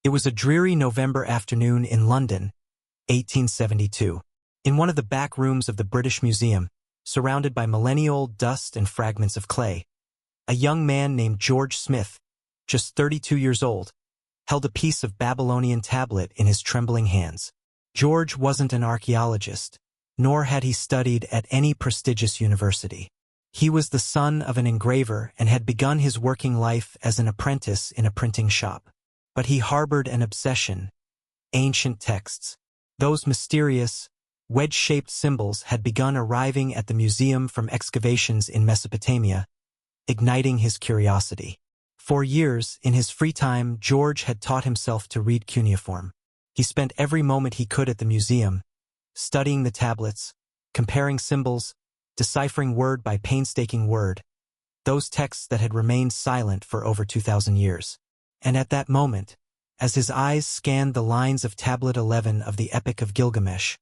It was a dreary November afternoon in London, 1872. In one of the back rooms of the British Museum, surrounded by millennial dust and fragments of clay, a young man named George Smith, just 32 years old, held a piece of Babylonian tablet in his trembling hands. George wasn't an archaeologist, nor had he studied at any prestigious university. He was the son of an engraver and had begun his working life as an apprentice in a printing shop. But he harbored an obsession: ancient texts. Those mysterious, wedge-shaped symbols had begun arriving at the museum from excavations in Mesopotamia, igniting his curiosity. For years, in his free time, George had taught himself to read cuneiform. He spent every moment he could at the museum, studying the tablets, comparing symbols, deciphering word by painstaking word, those texts that had remained silent for over 2,000 years. And at that moment, as his eyes scanned the lines of Tablet 11 of the Epic of Gilgamesh,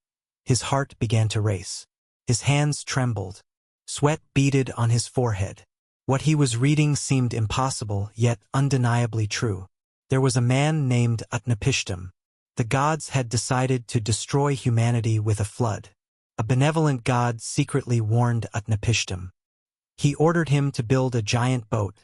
his heart began to race. His hands trembled. Sweat beaded on his forehead. What he was reading seemed impossible, yet undeniably true. There was a man named Utnapishtim. The gods had decided to destroy humanity with a flood. A benevolent god secretly warned Utnapishtim. He ordered him to build a giant boat,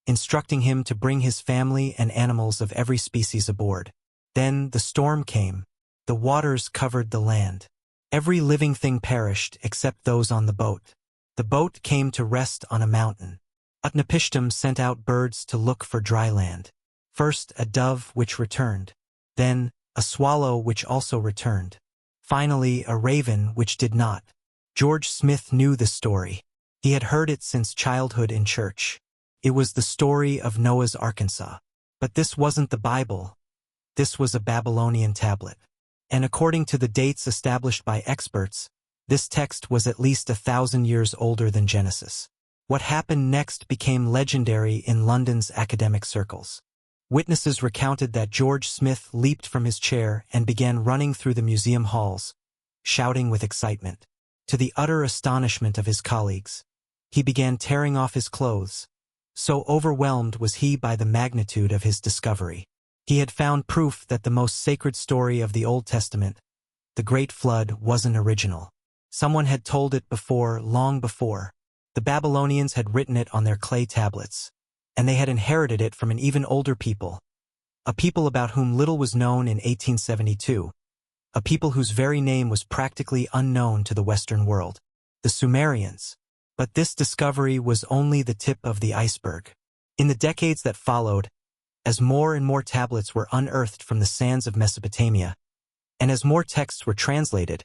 instructing him to bring his family and animals of every species aboard. Then the storm came. The waters covered the land. Every living thing perished except those on the boat. The boat came to rest on a mountain. Utnapishtim sent out birds to look for dry land. First a dove which returned. Then a swallow which also returned. Finally a raven which did not. George Smith knew the story. He had heard it since childhood in church. It was the story of Noah's Arkansas. But this wasn't the Bible. This was a Babylonian tablet. And according to the dates established by experts, this text was at least 1,000 years older than Genesis. What happened next became legendary in London's academic circles. Witnesses recounted that George Smith leaped from his chair and began running through the museum halls, shouting with excitement. To the utter astonishment of his colleagues, he began tearing off his clothes. So overwhelmed was he by the magnitude of his discovery. He had found proof that the most sacred story of the Old Testament, the Great Flood, wasn't original. Someone had told it before, long before. The Babylonians had written it on their clay tablets, and they had inherited it from an even older people, a people about whom little was known in 1872, a people whose very name was practically unknown to the Western world, the Sumerians. But this discovery was only the tip of the iceberg. In the decades that followed, as more and more tablets were unearthed from the sands of Mesopotamia, and as more texts were translated,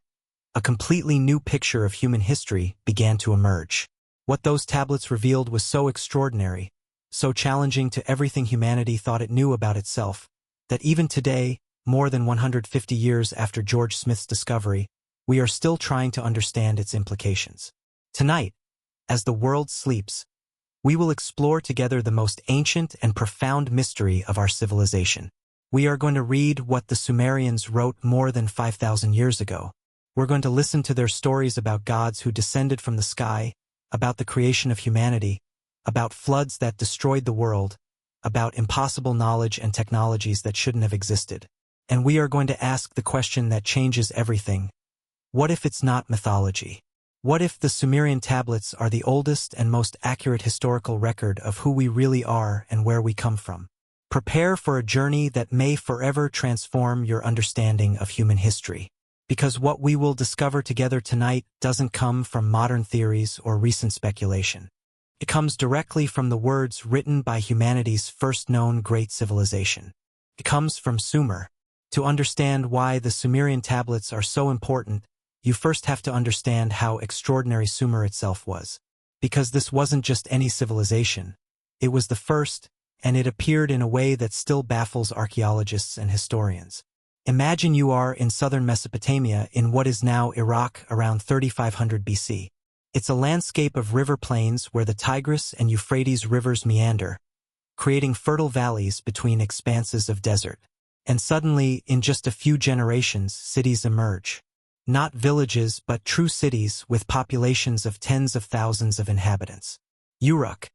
a completely new picture of human history began to emerge. What those tablets revealed was so extraordinary, so challenging to everything humanity thought it knew about itself, that even today, more than 150 years after George Smith's discovery, we are still trying to understand its implications. Tonight, as the world sleeps, we will explore together the most ancient and profound mystery of our civilization. We are going to read what the Sumerians wrote more than 5,000 years ago. We're going to listen to their stories about gods who descended from the sky, about the creation of humanity, about floods that destroyed the world, about impossible knowledge and technologies that shouldn't have existed. And we are going to ask the question that changes everything. What if it's not mythology? What if the Sumerian tablets are the oldest and most accurate historical record of who we really are and where we come from? Prepare for a journey that may forever transform your understanding of human history. Because what we will discover together tonight doesn't come from modern theories or recent speculation. It comes directly from the words written by humanity's first known great civilization. It comes from Sumer. To understand why the Sumerian tablets are so important, you first have to understand how extraordinary Sumer itself was. Because this wasn't just any civilization. It was the first, and it appeared in a way that still baffles archaeologists and historians. Imagine you are in southern Mesopotamia in what is now Iraq around 3500 BC. It's a landscape of river plains where the Tigris and Euphrates rivers meander, creating fertile valleys between expanses of desert. And suddenly, in just a few generations, cities emerge. Not villages, but true cities with populations of tens of thousands of inhabitants. Uruk,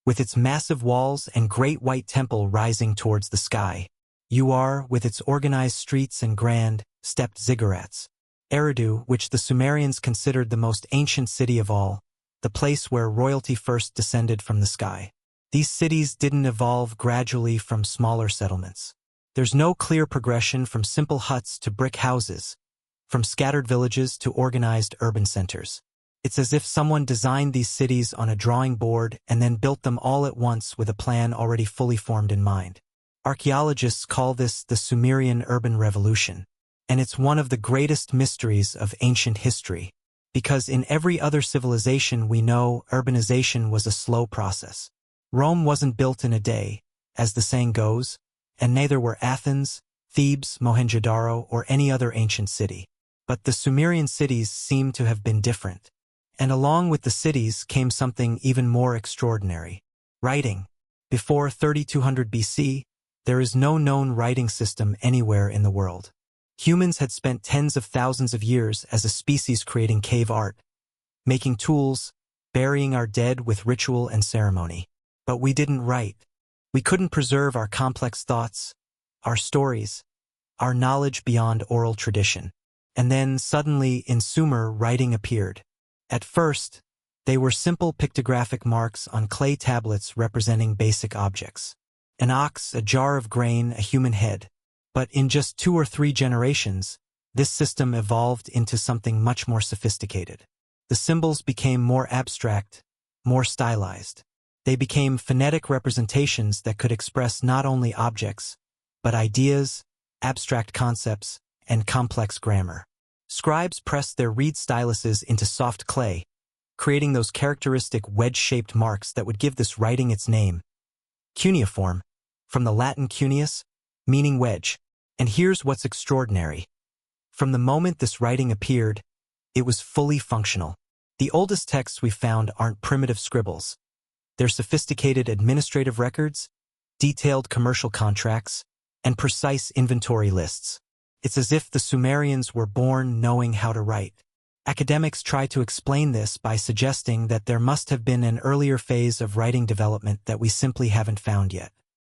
with its massive walls and great white temple rising towards the sky. Ur, with its organized streets and grand, stepped ziggurats. Eridu, which the Sumerians considered the most ancient city of all, the place where royalty first descended from the sky. These cities didn't evolve gradually from smaller settlements. There's no clear progression from simple huts to brick houses, from scattered villages to organized urban centers. It's as if someone designed these cities on a drawing board and then built them all at once with a plan already fully formed in mind. Archaeologists call this the Sumerian urban revolution, and it's one of the greatest mysteries of ancient history, because in every other civilization we know urbanization was a slow process. Rome wasn't built in a day, as the saying goes, and neither were Athens, Thebes, Mohenjo-daro, or any other ancient city. But the Sumerian cities seem to have been different. And along with the cities came something even more extraordinary: writing. Before 3200 BC, there is no known writing system anywhere in the world. Humans had spent tens of thousands of years as a species creating cave art, making tools, burying our dead with ritual and ceremony. But we didn't write. We couldn't preserve our complex thoughts, our stories, our knowledge beyond oral tradition. And then suddenly in Sumer writing appeared. At first, they were simple pictographic marks on clay tablets representing basic objects. An ox, a jar of grain, a human head. But in just 2 or 3 generations, this system evolved into something much more sophisticated. The symbols became more abstract, more stylized. They became phonetic representations that could express not only objects, but ideas, abstract concepts, and complex grammar. Scribes pressed their reed styluses into soft clay, creating those characteristic wedge-shaped marks that would give this writing its name. Cuneiform, from the Latin cuneus, meaning wedge. And here's what's extraordinary. From the moment this writing appeared, it was fully functional. The oldest texts we found aren't primitive scribbles. They're sophisticated administrative records, detailed commercial contracts, and precise inventory lists. It's as if the Sumerians were born knowing how to write. Academics try to explain this by suggesting that there must have been an earlier phase of writing development that we simply haven't found yet.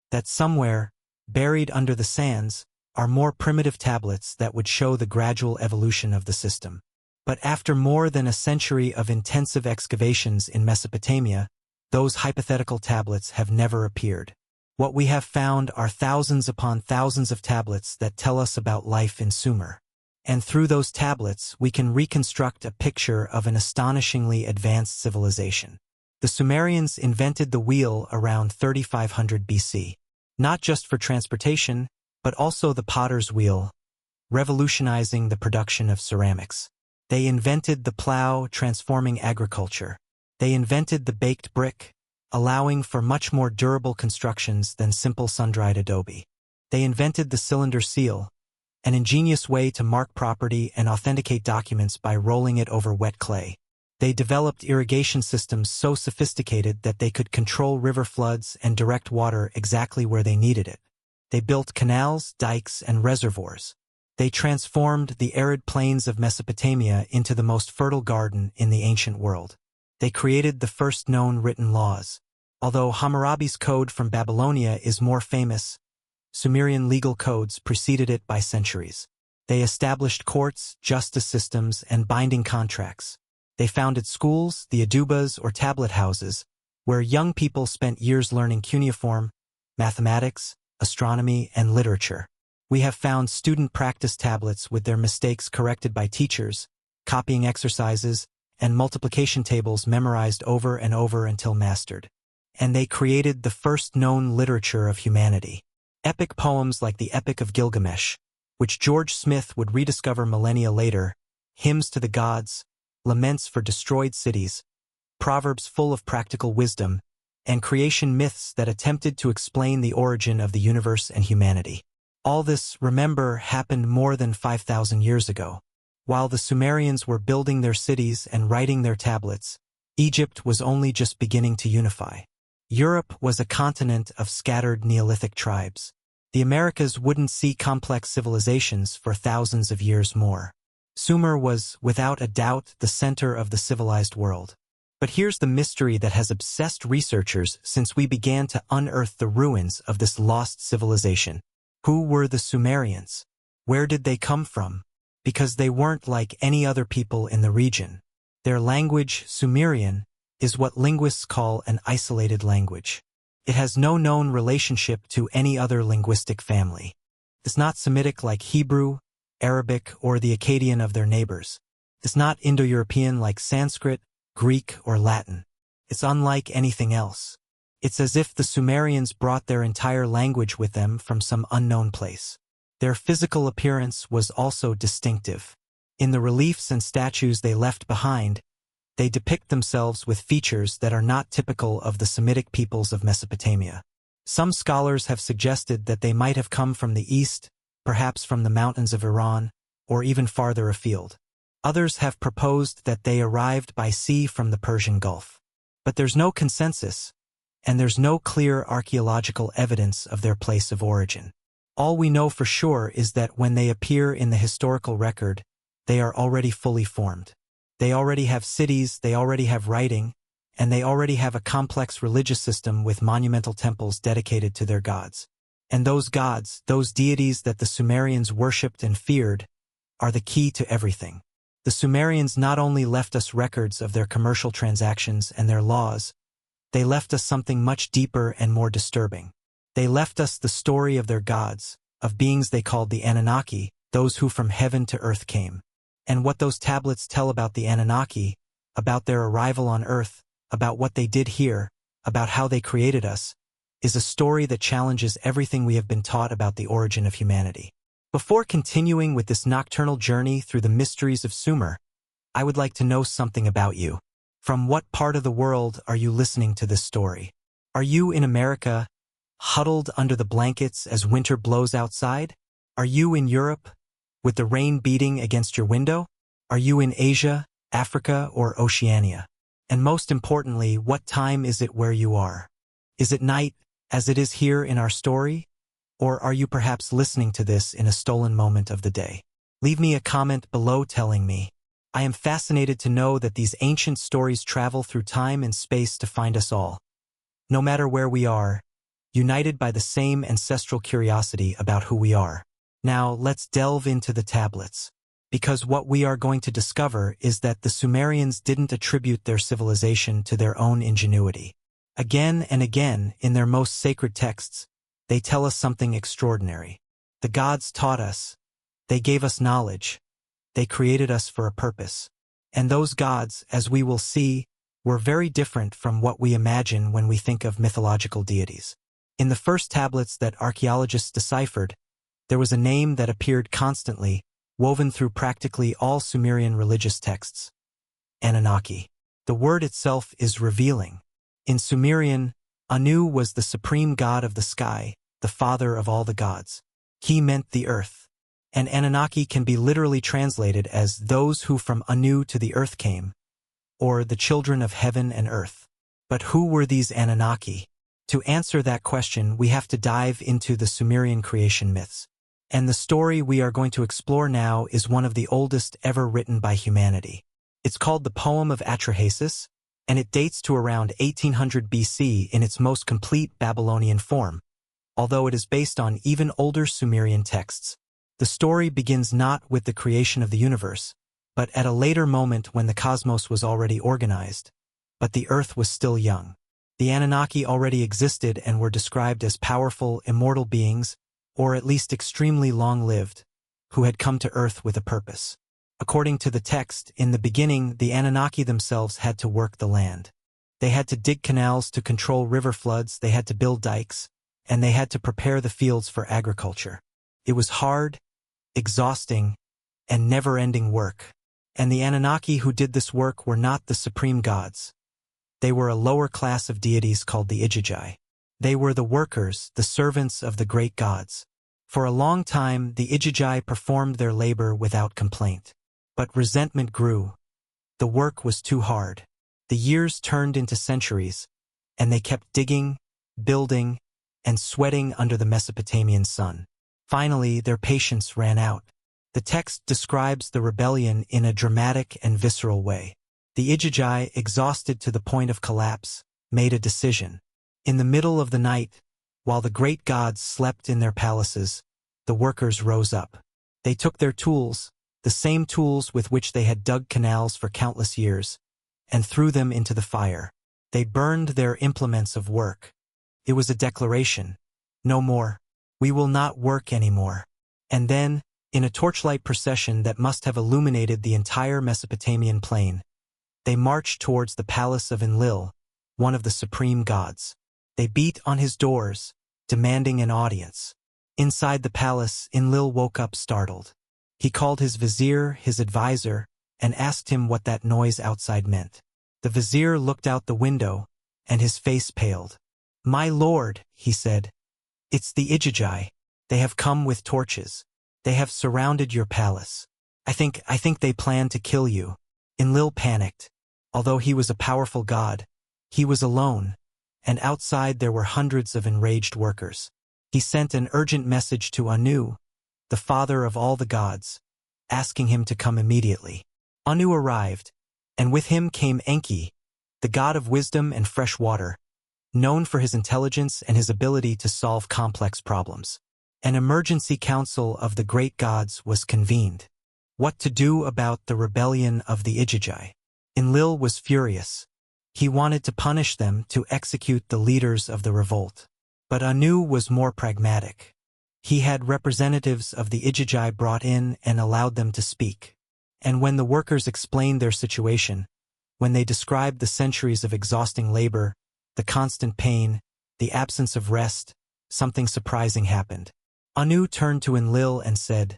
That somewhere, buried under the sands, are more primitive tablets that would show the gradual evolution of the system. But after more than a century of intensive excavations in Mesopotamia, those hypothetical tablets have never appeared. What we have found are thousands upon thousands of tablets that tell us about life in Sumer. And through those tablets, we can reconstruct a picture of an astonishingly advanced civilization. The Sumerians invented the wheel around 3500 BC, not just for transportation, but also the potter's wheel, revolutionizing the production of ceramics. They invented the plow, transforming agriculture. They invented the baked brick, allowing for much more durable constructions than simple sun-dried adobe. They invented the cylinder seal, an ingenious way to mark property and authenticate documents by rolling it over wet clay. They developed irrigation systems so sophisticated that they could control river floods and direct water exactly where they needed it. They built canals, dikes, and reservoirs. They transformed the arid plains of Mesopotamia into the most fertile garden in the ancient world. They created the first known written laws. Although Hammurabi's code from Babylonia is more famous, Sumerian legal codes preceded it by centuries. They established courts, justice systems, and binding contracts. They founded schools, the adubas or tablet houses, where young people spent years learning cuneiform, mathematics, astronomy, and literature. We have found student practice tablets with their mistakes corrected by teachers, copying exercises, and multiplication tables memorized over and over until mastered. And they created the first known literature of humanity. Epic poems like the Epic of Gilgamesh, which George Smith would rediscover millennia later, hymns to the gods, laments for destroyed cities, proverbs full of practical wisdom, and creation myths that attempted to explain the origin of the universe and humanity. All this, remember, happened more than 5,000 years ago. While the Sumerians were building their cities and writing their tablets, Egypt was only just beginning to unify. Europe was a continent of scattered Neolithic tribes. The Americas wouldn't see complex civilizations for thousands of years more. Sumer was, without a doubt, the center of the civilized world. But here's the mystery that has obsessed researchers since we began to unearth the ruins of this lost civilization. Who were the Sumerians? Where did they come from? Because they weren't like any other people in the region. Their language, Sumerian, is what linguists call an isolated language. It has no known relationship to any other linguistic family. It's not Semitic like Hebrew, Arabic, or the Akkadian of their neighbors. It's not Indo-European like Sanskrit, Greek, or Latin. It's unlike anything else. It's as if the Sumerians brought their entire language with them from some unknown place. Their physical appearance was also distinctive. In the reliefs and statues they left behind, they depict themselves with features that are not typical of the Semitic peoples of Mesopotamia. Some scholars have suggested that they might have come from the east, perhaps from the mountains of Iran, or even farther afield. Others have proposed that they arrived by sea from the Persian Gulf. But there's no consensus, and there's no clear archaeological evidence of their place of origin. All we know for sure is that when they appear in the historical record, they are already fully formed. They already have cities, they already have writing, and they already have a complex religious system with monumental temples dedicated to their gods. And those gods, those deities that the Sumerians worshipped and feared, are the key to everything. The Sumerians not only left us records of their commercial transactions and their laws, they left us something much deeper and more disturbing. They left us the story of their gods, of beings they called the Anunnaki, those who from heaven to earth came. And what those tablets tell about the Anunnaki, about their arrival on earth, about what they did here, about how they created us, is a story that challenges everything we have been taught about the origin of humanity. Before continuing with this nocturnal journey through the mysteries of Sumer, I would like to know something about you. From what part of the world are you listening to this story? Are you in America, huddled under the blankets as winter blows outside? Are you in Europe, with the rain beating against your window? Are you in Asia, Africa, or Oceania? And most importantly, what time is it where you are? Is it night, as it is here in our story? Or are you perhaps listening to this in a stolen moment of the day? Leave me a comment below telling me. I am fascinated to know that these ancient stories travel through time and space to find us all, no matter where we are, united by the same ancestral curiosity about who we are. Now, let's delve into the tablets, because what we are going to discover is that the Sumerians didn't attribute their civilization to their own ingenuity. Again and again, in their most sacred texts, they tell us something extraordinary. The gods taught us. They gave us knowledge. They created us for a purpose. And those gods, as we will see, were very different from what we imagine when we think of mythological deities. In the first tablets that archaeologists deciphered, there was a name that appeared constantly, woven through practically all Sumerian religious texts: Anunnaki. The word itself is revealing. In Sumerian, Anu was the supreme god of the sky, the father of all the gods. He meant the earth. And Anunnaki can be literally translated as those who from Anu to the earth came, or the children of heaven and earth. But who were these Anunnaki? To answer that question, we have to dive into the Sumerian creation myths. And the story we are going to explore now is one of the oldest ever written by humanity. It's called the Poem of Atrahasis, and it dates to around 1800 BC in its most complete Babylonian form, although it is based on even older Sumerian texts. The story begins not with the creation of the universe, but at a later moment when the cosmos was already organized, but the earth was still young. The Anunnaki already existed and were described as powerful, immortal beings, or at least extremely long-lived, who had come to earth with a purpose. According to the text, in the beginning, the Anunnaki themselves had to work the land. They had to dig canals to control river floods, they had to build dikes, and they had to prepare the fields for agriculture. It was hard, exhausting, and never-ending work. And the Anunnaki who did this work were not the supreme gods. They were a lower class of deities called the Igigi. They were the workers, the servants of the great gods. For a long time, the Igigi performed their labor without complaint. But resentment grew. The work was too hard. The years turned into centuries, and they kept digging, building, and sweating under the Mesopotamian sun. Finally, their patience ran out. The text describes the rebellion in a dramatic and visceral way. The Igigi, exhausted to the point of collapse, made a decision. In the middle of the night, while the great gods slept in their palaces, the workers rose up. They took their tools, the same tools with which they had dug canals for countless years, and threw them into the fire. They burned their implements of work. It was a declaration. No more. We will not work anymore. And then, in a torchlight procession that must have illuminated the entire Mesopotamian plain, they marched towards the palace of Enlil, one of the supreme gods. They beat on his doors, demanding an audience. Inside the palace, Enlil woke up startled. He called his vizier, his advisor, and asked him what that noise outside meant. The vizier looked out the window, and his face paled. "My lord," he said, "it's the Ijiji. They have come with torches. They have surrounded your palace. I think they plan to kill you." Enlil panicked. Although he was a powerful god, he was alone, and outside there were hundreds of enraged workers. He sent an urgent message to Anu, the father of all the gods, asking him to come immediately. Anu arrived, and with him came Enki, the god of wisdom and fresh water, known for his intelligence and his ability to solve complex problems. An emergency council of the great gods was convened. What to do about the rebellion of the Ijiji? Enlil was furious. He wanted to punish them, to execute the leaders of the revolt. But Anu was more pragmatic. He had representatives of the Ijiji brought in and allowed them to speak. And when the workers explained their situation, when they described the centuries of exhausting labor, the constant pain, the absence of rest, something surprising happened. Anu turned to Enlil and said,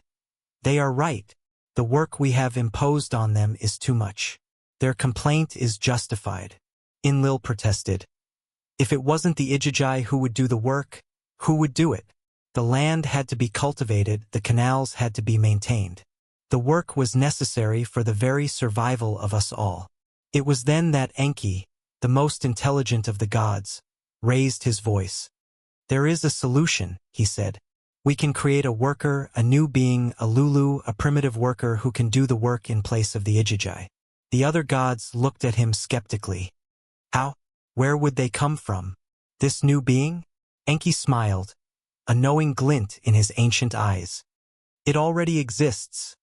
"They are right. The work we have imposed on them is too much. Their complaint is justified." Enlil protested. If it wasn't the Ijiji who would do the work, who would do it? The land had to be cultivated, the canals had to be maintained. The work was necessary for the very survival of us all. It was then that Enki, the most intelligent of the gods, raised his voice. "There is a solution," he said. "We can create a worker, a new being, a Lulu, a primitive worker who can do the work in place of the Ijiji." The other gods looked at him skeptically. How? Where would they come from? This new being? Enki smiled, a knowing glint in his ancient eyes. "It already exists,"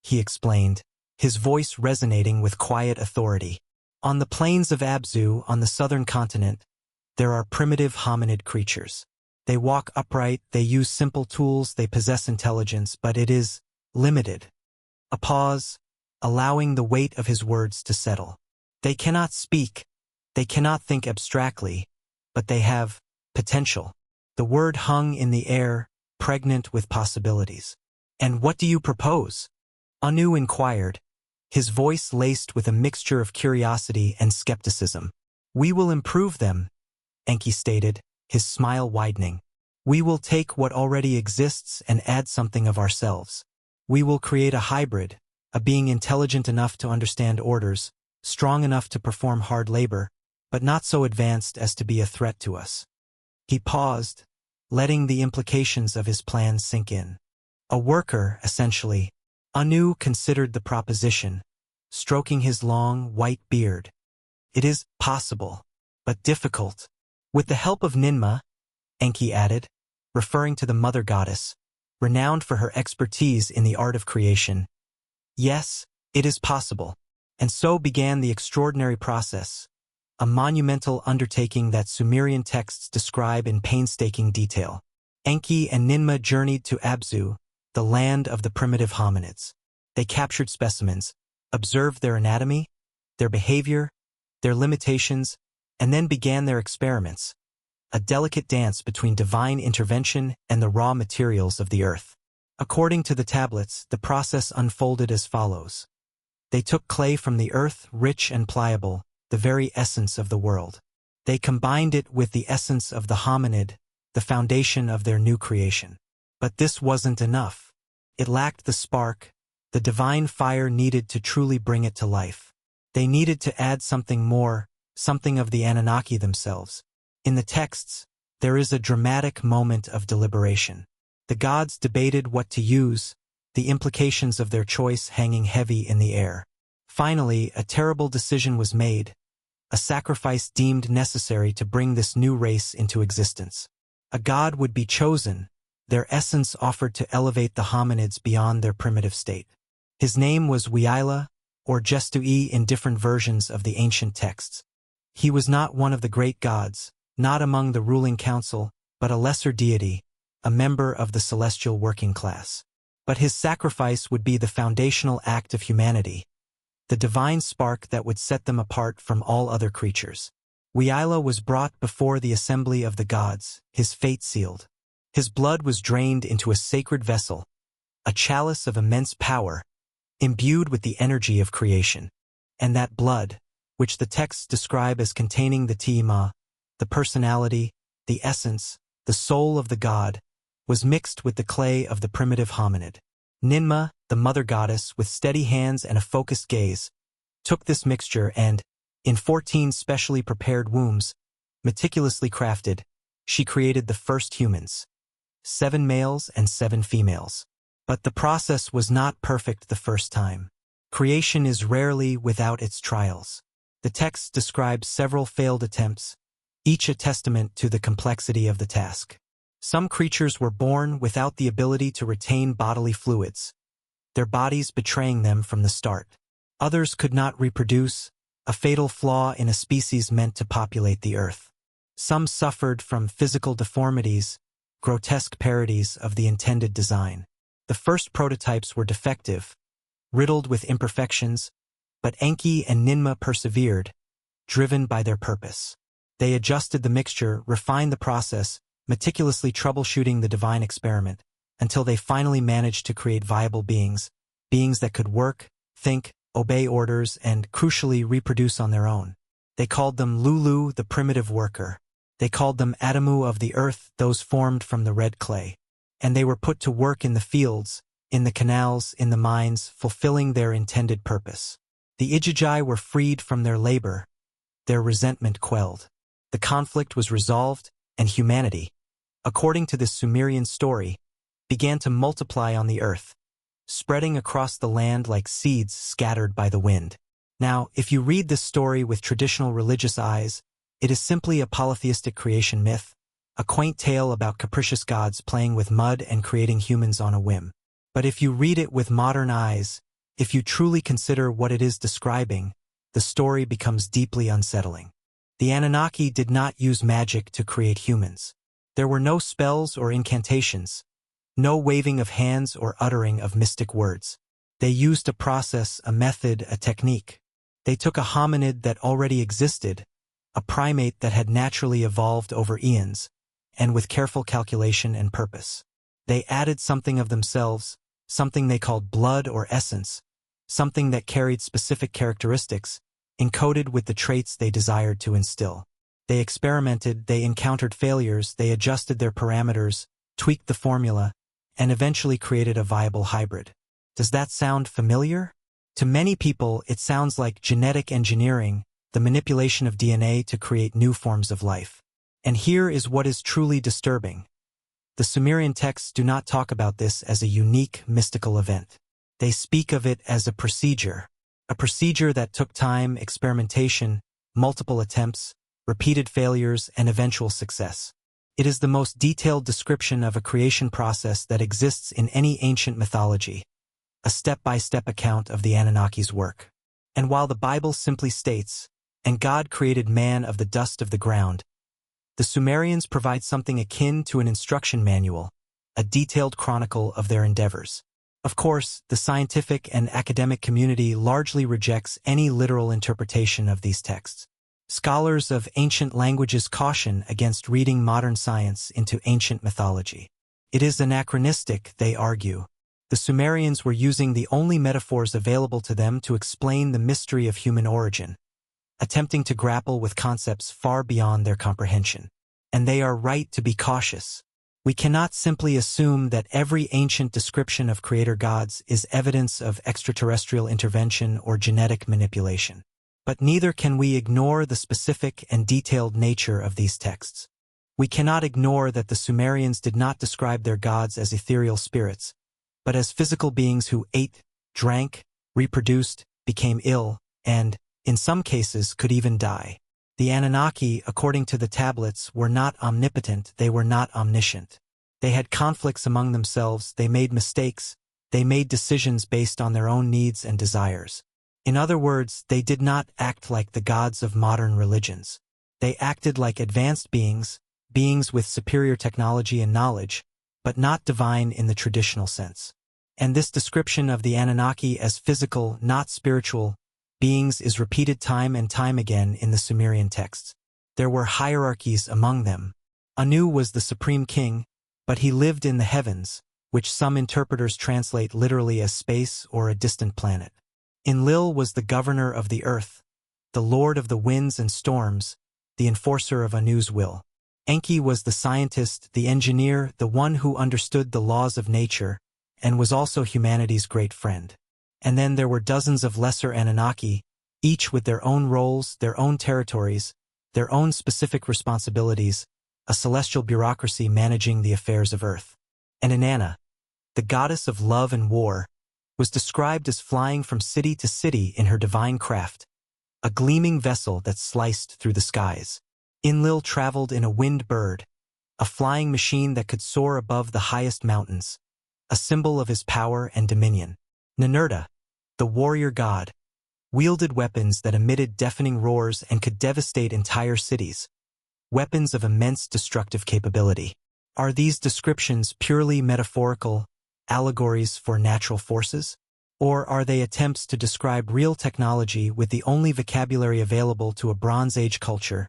he explained, his voice resonating with quiet authority. "On the plains of Abzu, on the southern continent, there are primitive hominid creatures. They walk upright, they use simple tools, they possess intelligence, but it is limited." A pause, allowing the weight of his words to settle. "They cannot speak, they cannot think abstractly, but they have potential." The word hung in the air, pregnant with possibilities. "And what do you propose?" Anu inquired, his voice laced with a mixture of curiosity and skepticism. "We will improve them," Enki stated, his smile widening. "We will take what already exists and add something of ourselves. We will create a hybrid, a being intelligent enough to understand orders, strong enough to perform hard labor, but not so advanced as to be a threat to us." He paused, letting the implications of his plan sink in. A worker, essentially. Anu considered the proposition, stroking his long, white beard. "It is possible, but difficult. With the help of Ninmah," Enki added, referring to the mother goddess, renowned for her expertise in the art of creation. "Yes, it is possible." And so began the extraordinary process, a monumental undertaking that Sumerian texts describe in painstaking detail. Enki and Ninmah journeyed to Abzu, the land of the primitive hominids. They captured specimens, observed their anatomy, their behavior, their limitations, and then began their experiments, a delicate dance between divine intervention and the raw materials of the earth. According to the tablets, the process unfolded as follows. They took clay from the earth, rich and pliable, the very essence of the world. They combined it with the essence of the hominid, the foundation of their new creation. But this wasn't enough. It lacked the spark, the divine fire needed to truly bring it to life. They needed to add something more, something of the Anunnaki themselves. In the texts, there is a dramatic moment of deliberation. The gods debated what to use, the implications of their choice hanging heavy in the air. Finally, a terrible decision was made, a sacrifice deemed necessary to bring this new race into existence. A god would be chosen, their essence offered to elevate the hominids beyond their primitive state. His name was Wiyila, or Gestu'i in different versions of the ancient texts. He was not one of the great gods, not among the ruling council, but a lesser deity, a member of the celestial working class. But his sacrifice would be the foundational act of humanity, the divine spark that would set them apart from all other creatures. Wiyila was brought before the assembly of the gods, his fate sealed. His blood was drained into a sacred vessel, a chalice of immense power, imbued with the energy of creation. And that blood, which the texts describe as containing the Ti'ima, the personality, the essence, the soul of the god, was mixed with the clay of the primitive hominid. Ninma, the mother goddess, with steady hands and a focused gaze, took this mixture and, in 14 specially prepared wombs, meticulously crafted, she created the first humans, 7 males and 7 females. But the process was not perfect the first time. Creation is rarely without its trials. The text describes several failed attempts, each a testament to the complexity of the task. Some creatures were born without the ability to retain bodily fluids, their bodies betraying them from the start. Others could not reproduce, a fatal flaw in a species meant to populate the earth. Some suffered from physical deformities, grotesque parodies of the intended design. The first prototypes were defective, riddled with imperfections, but Enki and Ninma persevered, driven by their purpose. They adjusted the mixture, refined the process, meticulously troubleshooting the divine experiment, until they finally managed to create viable beings that could work, think, obey orders, and, crucially, reproduce on their own. They called them Lulu, the primitive worker. They called them Adamu of the earth, those formed from the red clay. And they were put to work in the fields, in the canals, in the mines, fulfilling their intended purpose. The Ijiji were freed from their labor, their resentment quelled. The conflict was resolved, and humanity, according to this Sumerian story, began to multiply on the earth, spreading across the land like seeds scattered by the wind. Now, if you read this story with traditional religious eyes, it is simply a polytheistic creation myth, a quaint tale about capricious gods playing with mud and creating humans on a whim. But if you read it with modern eyes, if you truly consider what it is describing, the story becomes deeply unsettling. The Anunnaki did not use magic to create humans. There were no spells or incantations, no waving of hands or uttering of mystic words. They used a process, a method, a technique. They took a hominid that already existed, a primate that had naturally evolved over eons, and with careful calculation and purpose. They added something of themselves, something they called blood or essence, something that carried specific characteristics, encoded with the traits they desired to instill. They experimented, they encountered failures, they adjusted their parameters, tweaked the formula, and eventually created a viable hybrid. Does that sound familiar? To many people, it sounds like genetic engineering, the manipulation of DNA to create new forms of life. And here is what is truly disturbing. The Sumerian texts do not talk about this as a unique, mystical event. They speak of it as a procedure that took time, experimentation, multiple attempts, repeated failures, and eventual success. It is the most detailed description of a creation process that exists in any ancient mythology, a step-by-step account of the Anunnaki's work. And while the Bible simply states, "And God created man of the dust of the ground," the Sumerians provide something akin to an instruction manual, a detailed chronicle of their endeavors. Of course, the scientific and academic community largely rejects any literal interpretation of these texts. Scholars of ancient languages caution against reading modern science into ancient mythology. It is anachronistic, they argue. The Sumerians were using the only metaphors available to them to explain the mystery of human origin, attempting to grapple with concepts far beyond their comprehension. And they are right to be cautious. We cannot simply assume that every ancient description of creator gods is evidence of extraterrestrial intervention or genetic manipulation. But neither can we ignore the specific and detailed nature of these texts. We cannot ignore that the Sumerians did not describe their gods as ethereal spirits, but as physical beings who ate, drank, reproduced, became ill, and, in some cases, could even die. The Anunnaki, according to the tablets, were not omnipotent, they were not omniscient. They had conflicts among themselves, they made mistakes, they made decisions based on their own needs and desires. In other words, they did not act like the gods of modern religions. They acted like advanced beings, beings with superior technology and knowledge, but not divine in the traditional sense. And this description of the Anunnaki as physical, not spiritual, beings is repeated time and time again in the Sumerian texts. There were hierarchies among them. Anu was the supreme king, but he lived in the heavens, which some interpreters translate literally as space or a distant planet. Enlil was the governor of the earth, the lord of the winds and storms, the enforcer of Anu's will. Enki was the scientist, the engineer, the one who understood the laws of nature, and was also humanity's great friend. And then there were dozens of lesser Anunnaki, each with their own roles, their own territories, their own specific responsibilities, a celestial bureaucracy managing the affairs of Earth. And Inanna, the goddess of love and war, was described as flying from city to city in her divine craft, a gleaming vessel that sliced through the skies. Enlil traveled in a winged bird, a flying machine that could soar above the highest mountains, a symbol of his power and dominion. Ninurta, the warrior god, wielded weapons that emitted deafening roars and could devastate entire cities, weapons of immense destructive capability. Are these descriptions purely metaphorical, allegories for natural forces? Or are they attempts to describe real technology with the only vocabulary available to a Bronze Age culture,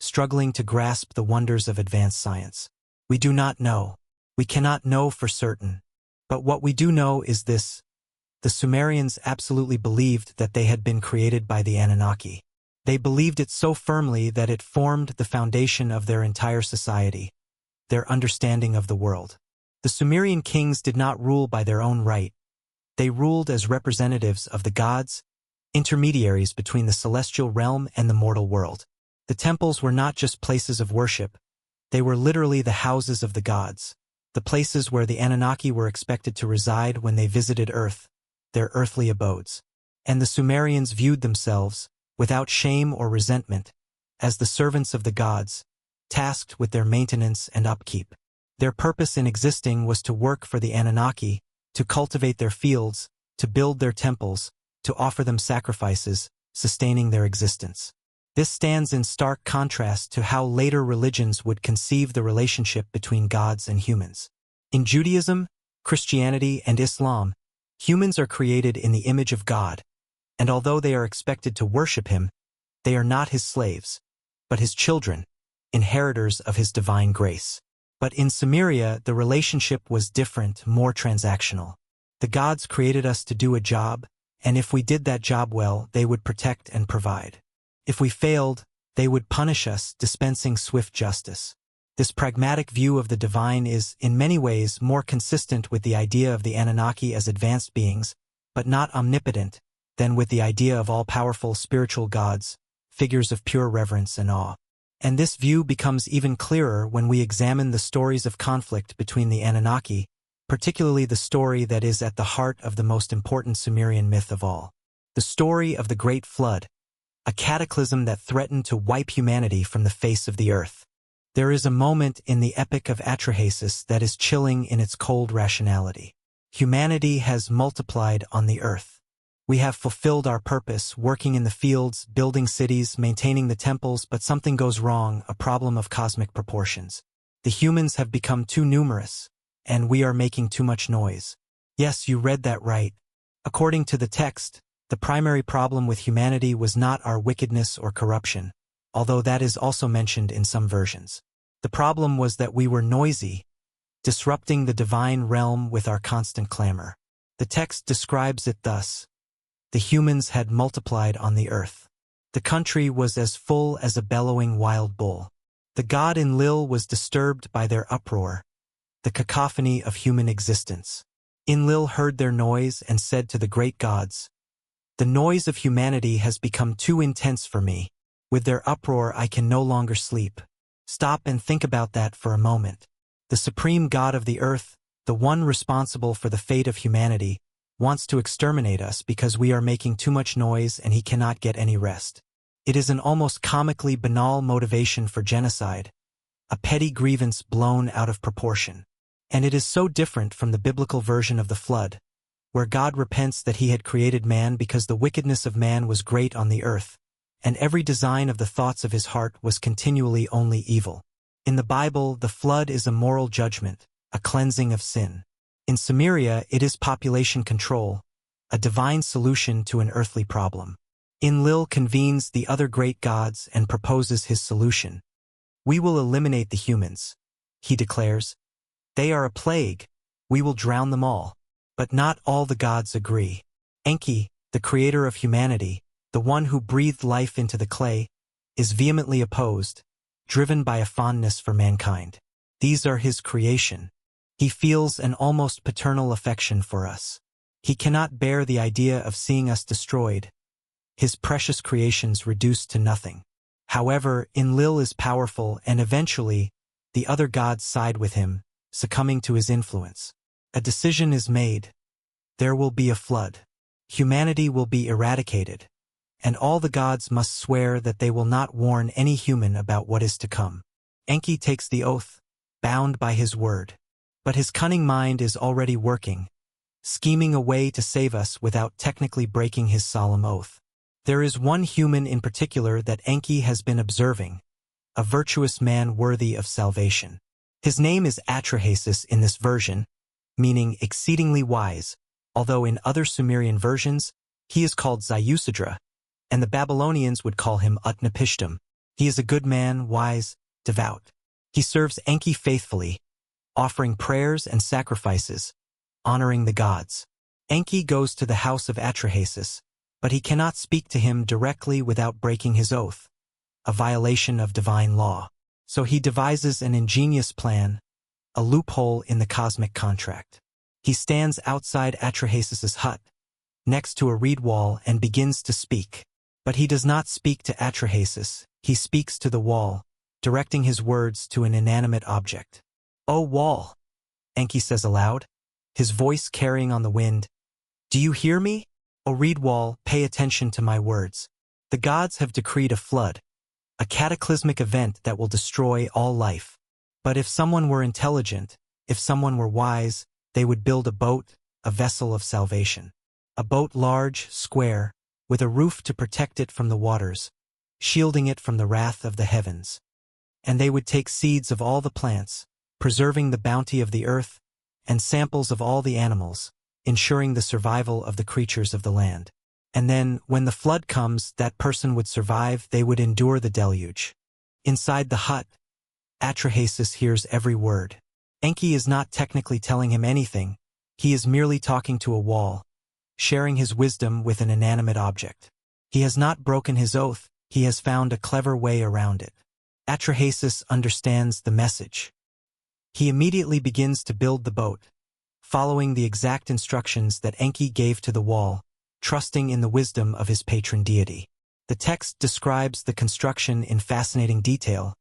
struggling to grasp the wonders of advanced science? We do not know. We cannot know for certain. But what we do know is this: the Sumerians absolutely believed that they had been created by the Anunnaki. They believed it so firmly that it formed the foundation of their entire society, their understanding of the world. The Sumerian kings did not rule by their own right. They ruled as representatives of the gods, intermediaries between the celestial realm and the mortal world. The temples were not just places of worship, they were literally the houses of the gods, the places where the Anunnaki were expected to reside when they visited Earth, their earthly abodes. And the Sumerians viewed themselves, without shame or resentment, as the servants of the gods, tasked with their maintenance and upkeep. Their purpose in existing was to work for the Anunnaki, to cultivate their fields, to build their temples, to offer them sacrifices, sustaining their existence. This stands in stark contrast to how later religions would conceive the relationship between gods and humans. In Judaism, Christianity, and Islam, humans are created in the image of God, and although they are expected to worship Him, they are not His slaves, but His children, inheritors of His divine grace. But in Sumeria, the relationship was different, more transactional. The gods created us to do a job, and if we did that job well, they would protect and provide. If we failed, they would punish us, dispensing swift justice. This pragmatic view of the divine is, in many ways, more consistent with the idea of the Anunnaki as advanced beings, but not omnipotent, than with the idea of all-powerful spiritual gods, figures of pure reverence and awe. And this view becomes even clearer when we examine the stories of conflict between the Anunnaki, particularly the story that is at the heart of the most important Sumerian myth of all, the story of the Great Flood, a cataclysm that threatened to wipe humanity from the face of the earth. There is a moment in the Epic of Atrahasis that is chilling in its cold rationality. Humanity has multiplied on the earth. We have fulfilled our purpose, working in the fields, building cities, maintaining the temples, but something goes wrong, a problem of cosmic proportions. The humans have become too numerous, and we are making too much noise. Yes, you read that right. According to the text, the primary problem with humanity was not our wickedness or corruption, although that is also mentioned in some versions. The problem was that we were noisy, disrupting the divine realm with our constant clamor. The text describes it thus: the humans had multiplied on the earth. The country was as full as a bellowing wild bull. The god Enlil was disturbed by their uproar, the cacophony of human existence. Enlil heard their noise and said to the great gods, "The noise of humanity has become too intense for me. With their uproar I can no longer sleep." Stop and think about that for a moment. The supreme god of the earth, the one responsible for the fate of humanity, wants to exterminate us because we are making too much noise and he cannot get any rest. It is an almost comically banal motivation for genocide, a petty grievance blown out of proportion. And it is so different from the biblical version of the flood, where God repents that he had created man because the wickedness of man was great on the earth, and every design of the thoughts of his heart was continually only evil. In the Bible, the flood is a moral judgment, a cleansing of sin. In Sumeria, it is population control, a divine solution to an earthly problem. Enlil convenes the other great gods and proposes his solution. We will eliminate the humans, he declares. They are a plague, we will drown them all. But not all the gods agree. Enki, the creator of humanity, the one who breathed life into the clay, is vehemently opposed, driven by a fondness for mankind. These are his creation. He feels an almost paternal affection for us. He cannot bear the idea of seeing us destroyed, his precious creations reduced to nothing. However, Enlil is powerful and eventually, the other gods side with him, succumbing to his influence. A decision is made. There will be a flood. Humanity will be eradicated, and all the gods must swear that they will not warn any human about what is to come. Enki takes the oath, bound by his word. But his cunning mind is already working, scheming a way to save us without technically breaking his solemn oath. There is one human in particular that Enki has been observing, a virtuous man worthy of salvation. His name is Atrahasis in this version, meaning exceedingly wise, although in other Sumerian versions, he is called Ziusadra, and the Babylonians would call him Utnapishtim. He is a good man, wise, devout. He serves Enki faithfully, offering prayers and sacrifices, honoring the gods. Enki goes to the house of Atrahasis, but he cannot speak to him directly without breaking his oath, a violation of divine law. So he devises an ingenious plan, a loophole in the cosmic contract. He stands outside Atrahasis's hut, next to a reed wall, and begins to speak. But he does not speak to Atrahasis, he speaks to the wall, directing his words to an inanimate object. "O wall," Enki says aloud, his voice carrying on the wind, "do you hear me? O reed wall, pay attention to my words. The gods have decreed a flood, a cataclysmic event that will destroy all life. But if someone were intelligent, if someone were wise, they would build a boat, a vessel of salvation. A boat large, square, with a roof to protect it from the waters, shielding it from the wrath of the heavens. And they would take seeds of all the plants, preserving the bounty of the earth, and samples of all the animals, ensuring the survival of the creatures of the land. And then, when the flood comes, that person would survive, they would endure the deluge." Inside the hut, Atrahasis hears every word. Enki is not technically telling him anything, he is merely talking to a wall, sharing his wisdom with an inanimate object. He has not broken his oath, he has found a clever way around it. Atrahasis understands the message. He immediately begins to build the boat, following the exact instructions that Enki gave to the wall, trusting in the wisdom of his patron deity. The text describes the construction in fascinating detail,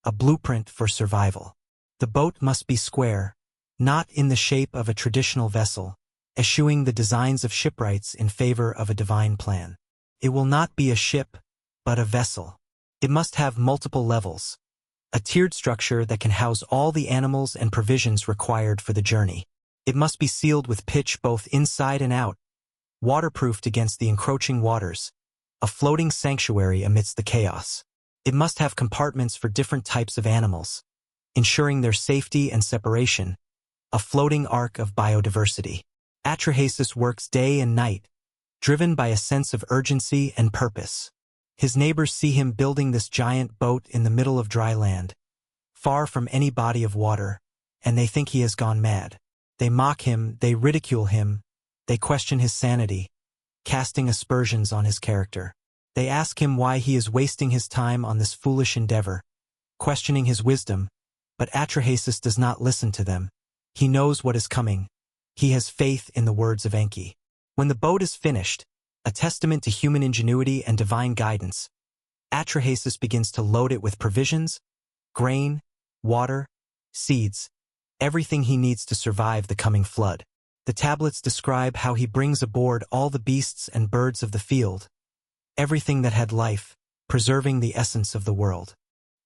a blueprint for survival. The boat must be square, not in the shape of a traditional vessel, eschewing the designs of shipwrights in favor of a divine plan. It will not be a ship, but a vessel. It must have multiple levels, a tiered structure that can house all the animals and provisions required for the journey. It must be sealed with pitch both inside and out, waterproofed against the encroaching waters, a floating sanctuary amidst the chaos. It must have compartments for different types of animals, ensuring their safety and separation, a floating ark of biodiversity. Atrahasis works day and night, driven by a sense of urgency and purpose. His neighbors see him building this giant boat in the middle of dry land, far from any body of water, and they think he has gone mad. They mock him, they ridicule him, they question his sanity, casting aspersions on his character. They ask him why he is wasting his time on this foolish endeavor, questioning his wisdom, but Atrahasis does not listen to them. He knows what is coming. He has faith in the words of Enki. When the boat is finished, a testament to human ingenuity and divine guidance, Atrahasis begins to load it with provisions, grain, water, seeds, everything he needs to survive the coming flood. The tablets describe how he brings aboard all the beasts and birds of the field, everything that had life, preserving the essence of the world.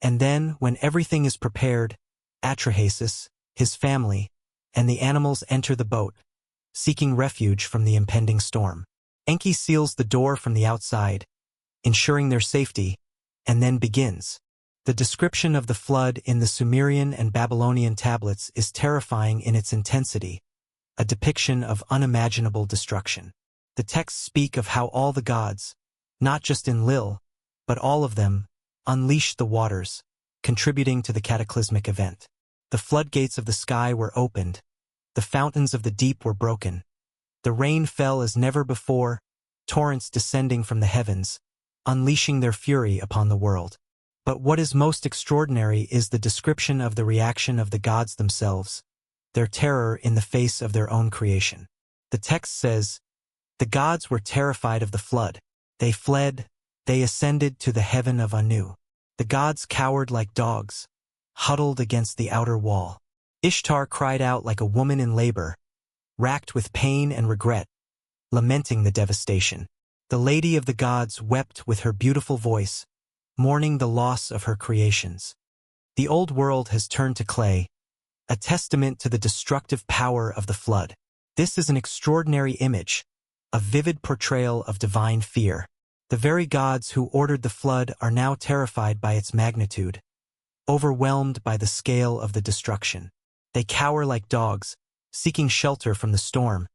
And then, when everything is prepared, Atrahasis, his family, and the animals enter the boat, seeking refuge from the impending storm. Enki seals the door from the outside, ensuring their safety, and then begins. The description of the flood in the Sumerian and Babylonian tablets is terrifying in its intensity, a depiction of unimaginable destruction. The texts speak of how all the gods, not just Enlil, but all of them, unleashed the waters, contributing to the cataclysmic event. The floodgates of the sky were opened, the fountains of the deep were broken. The rain fell as never before, torrents descending from the heavens, unleashing their fury upon the world. But what is most extraordinary is the description of the reaction of the gods themselves, their terror in the face of their own creation. The text says, "The gods were terrified of the flood. They fled, they ascended to the heaven of Anu. The gods cowered like dogs, huddled against the outer wall. Ishtar cried out like a woman in labor, racked with pain and regret, lamenting the devastation. The Lady of the Gods wept with her beautiful voice, mourning the loss of her creations. The old world has turned to clay, a testament to the destructive power of the flood. This is an extraordinary image, a vivid portrayal of divine fear. The very gods who ordered the flood are now terrified by its magnitude, overwhelmed by the scale of the destruction. They cower like dogs, seeking shelter from the storm,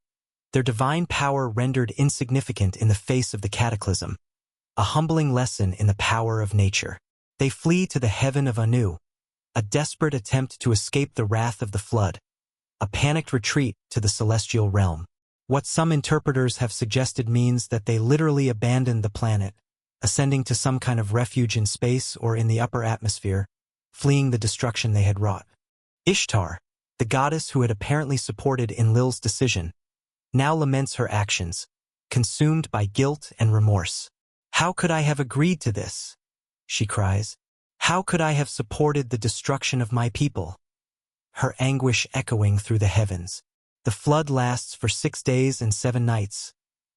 their divine power rendered insignificant in the face of the cataclysm, a humbling lesson in the power of nature. They flee to the heaven of Anu, a desperate attempt to escape the wrath of the flood, a panicked retreat to the celestial realm. What some interpreters have suggested means that they literally abandoned the planet, ascending to some kind of refuge in space or in the upper atmosphere, fleeing the destruction they had wrought. Ishtar, the goddess who had apparently supported Enlil's decision, now laments her actions, consumed by guilt and remorse. "How could I have agreed to this?" she cries. "How could I have supported the destruction of my people?" Her anguish echoing through the heavens. The flood lasts for 6 days and 7 nights,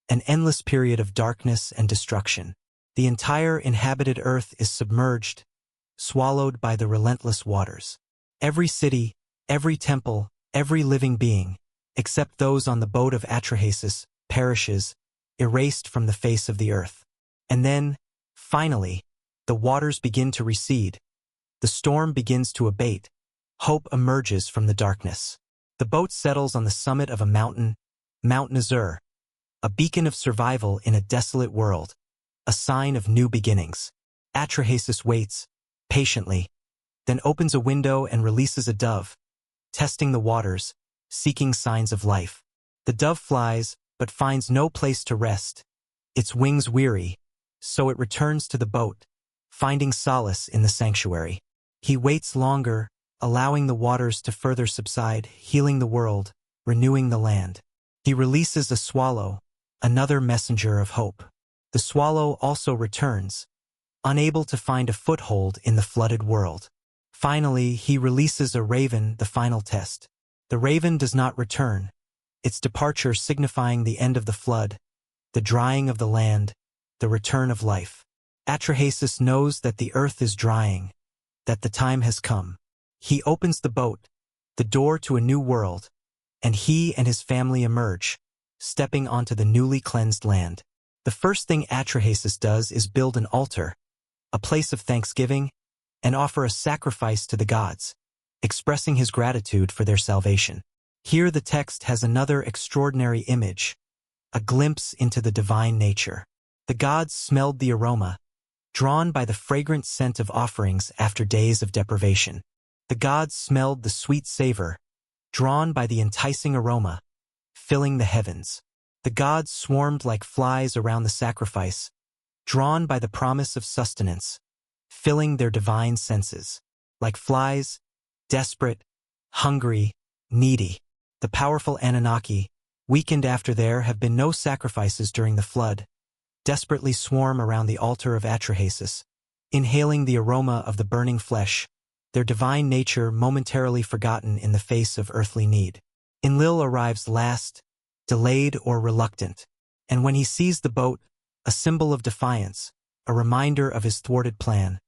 an endless period of darkness and destruction. The entire inhabited earth is submerged, swallowed by the relentless waters. Every city, every temple, every living being, except those on the boat of Atrahasis, perishes, erased from the face of the earth. And then, finally, the waters begin to recede. The storm begins to abate. Hope emerges from the darkness. The boat settles on the summit of a mountain, Mount Nazur, a beacon of survival in a desolate world, a sign of new beginnings. Atrahasis waits, patiently, then opens a window and releases a dove, testing the waters, seeking signs of life. The dove flies, but finds no place to rest. Its wings weary, so it returns to the boat, finding solace in the sanctuary. He waits longer, allowing the waters to further subside, healing the world, renewing the land. He releases a swallow, another messenger of hope. The swallow also returns, unable to find a foothold in the flooded world. Finally, he releases a raven, the final test. The raven does not return, its departure signifying the end of the flood, the drying of the land, the return of life. Atrahasis knows that the earth is drying, that the time has come. He opens the boat, the door to a new world, and he and his family emerge, stepping onto the newly cleansed land. The first thing Atrahasis does is build an altar, a place of thanksgiving, and offer a sacrifice to the gods, expressing his gratitude for their salvation. Here the text has another extraordinary image, a glimpse into the divine nature. The gods smelled the aroma, drawn by the fragrant scent of offerings after days of deprivation. The gods smelled the sweet savor, drawn by the enticing aroma, filling the heavens. The gods swarmed like flies around the sacrifice, drawn by the promise of sustenance, filling their divine senses. Like flies, desperate, hungry, needy. The powerful Anunnaki, weakened after there have been no sacrifices during the flood, desperately swarm around the altar of Atrahasis, inhaling the aroma of the burning flesh, their divine nature momentarily forgotten in the face of earthly need. Enlil arrives last, delayed or reluctant, and when he sees the boat, a symbol of defiance, a reminder of his thwarted plan.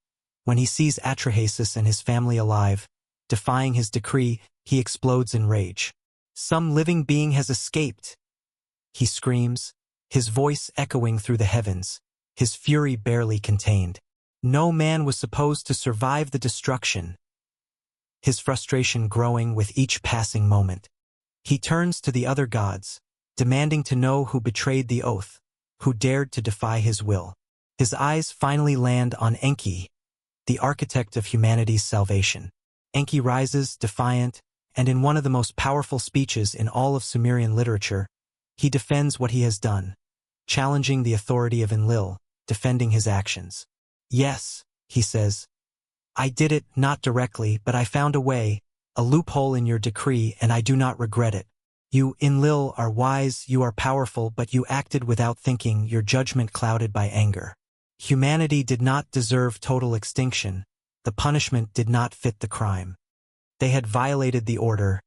When he sees Atrahasis and his family alive, defying his decree, he explodes in rage. Some living being has escaped, he screams, his voice echoing through the heavens, his fury barely contained. No man was supposed to survive the destruction, his frustration growing with each passing moment. He turns to the other gods, demanding to know who betrayed the oath, who dared to defy his will. His eyes finally land on Enki, the architect of humanity's salvation. Enki rises, defiant, and in one of the most powerful speeches in all of Sumerian literature, he defends what he has done, challenging the authority of Enlil, defending his actions. Yes, he says, I did it not directly, but I found a way, a loophole in your decree, and I do not regret it. You, Enlil, are wise, you are powerful, but you acted without thinking, your judgment clouded by anger. Humanity did not deserve total extinction. The punishment did not fit the crime. They had violated the order.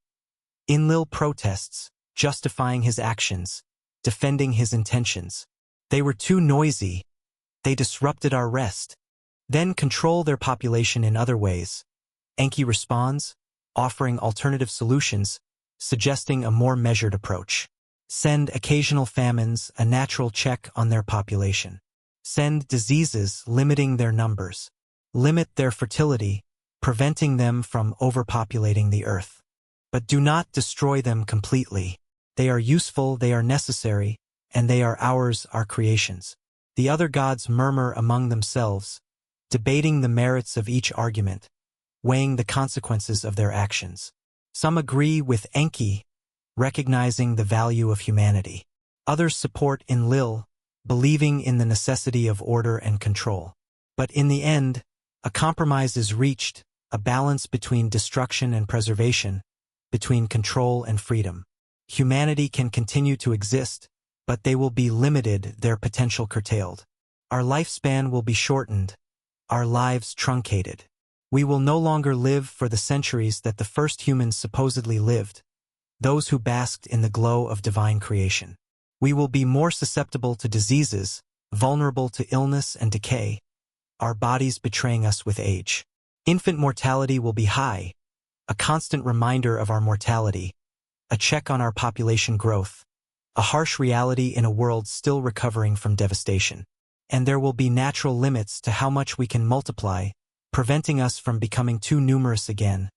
Enlil protests, justifying his actions, defending his intentions. They were too noisy. They disrupted our rest. Then control their population in other ways. Enki responds, offering alternative solutions, suggesting a more measured approach. Send occasional famines, a natural check on their population. Send diseases, limiting their numbers. Limit their fertility, preventing them from overpopulating the earth. But do not destroy them completely. They are useful, they are necessary, and they are ours, our creations. The other gods murmur among themselves, debating the merits of each argument, weighing the consequences of their actions. Some agree with Enki, recognizing the value of humanity. Others support Enlil, believing in the necessity of order and control. But in the end, a compromise is reached, a balance between destruction and preservation, between control and freedom. Humanity can continue to exist, but they will be limited, their potential curtailed. Our lifespan will be shortened, our lives truncated. We will no longer live for the centuries that the first humans supposedly lived, those who basked in the glow of divine creation. We will be more susceptible to diseases, vulnerable to illness and decay, our bodies betraying us with age. Infant mortality will be high, a constant reminder of our mortality, a check on our population growth, a harsh reality in a world still recovering from devastation. And there will be natural limits to how much we can multiply, preventing us from becoming too numerous again,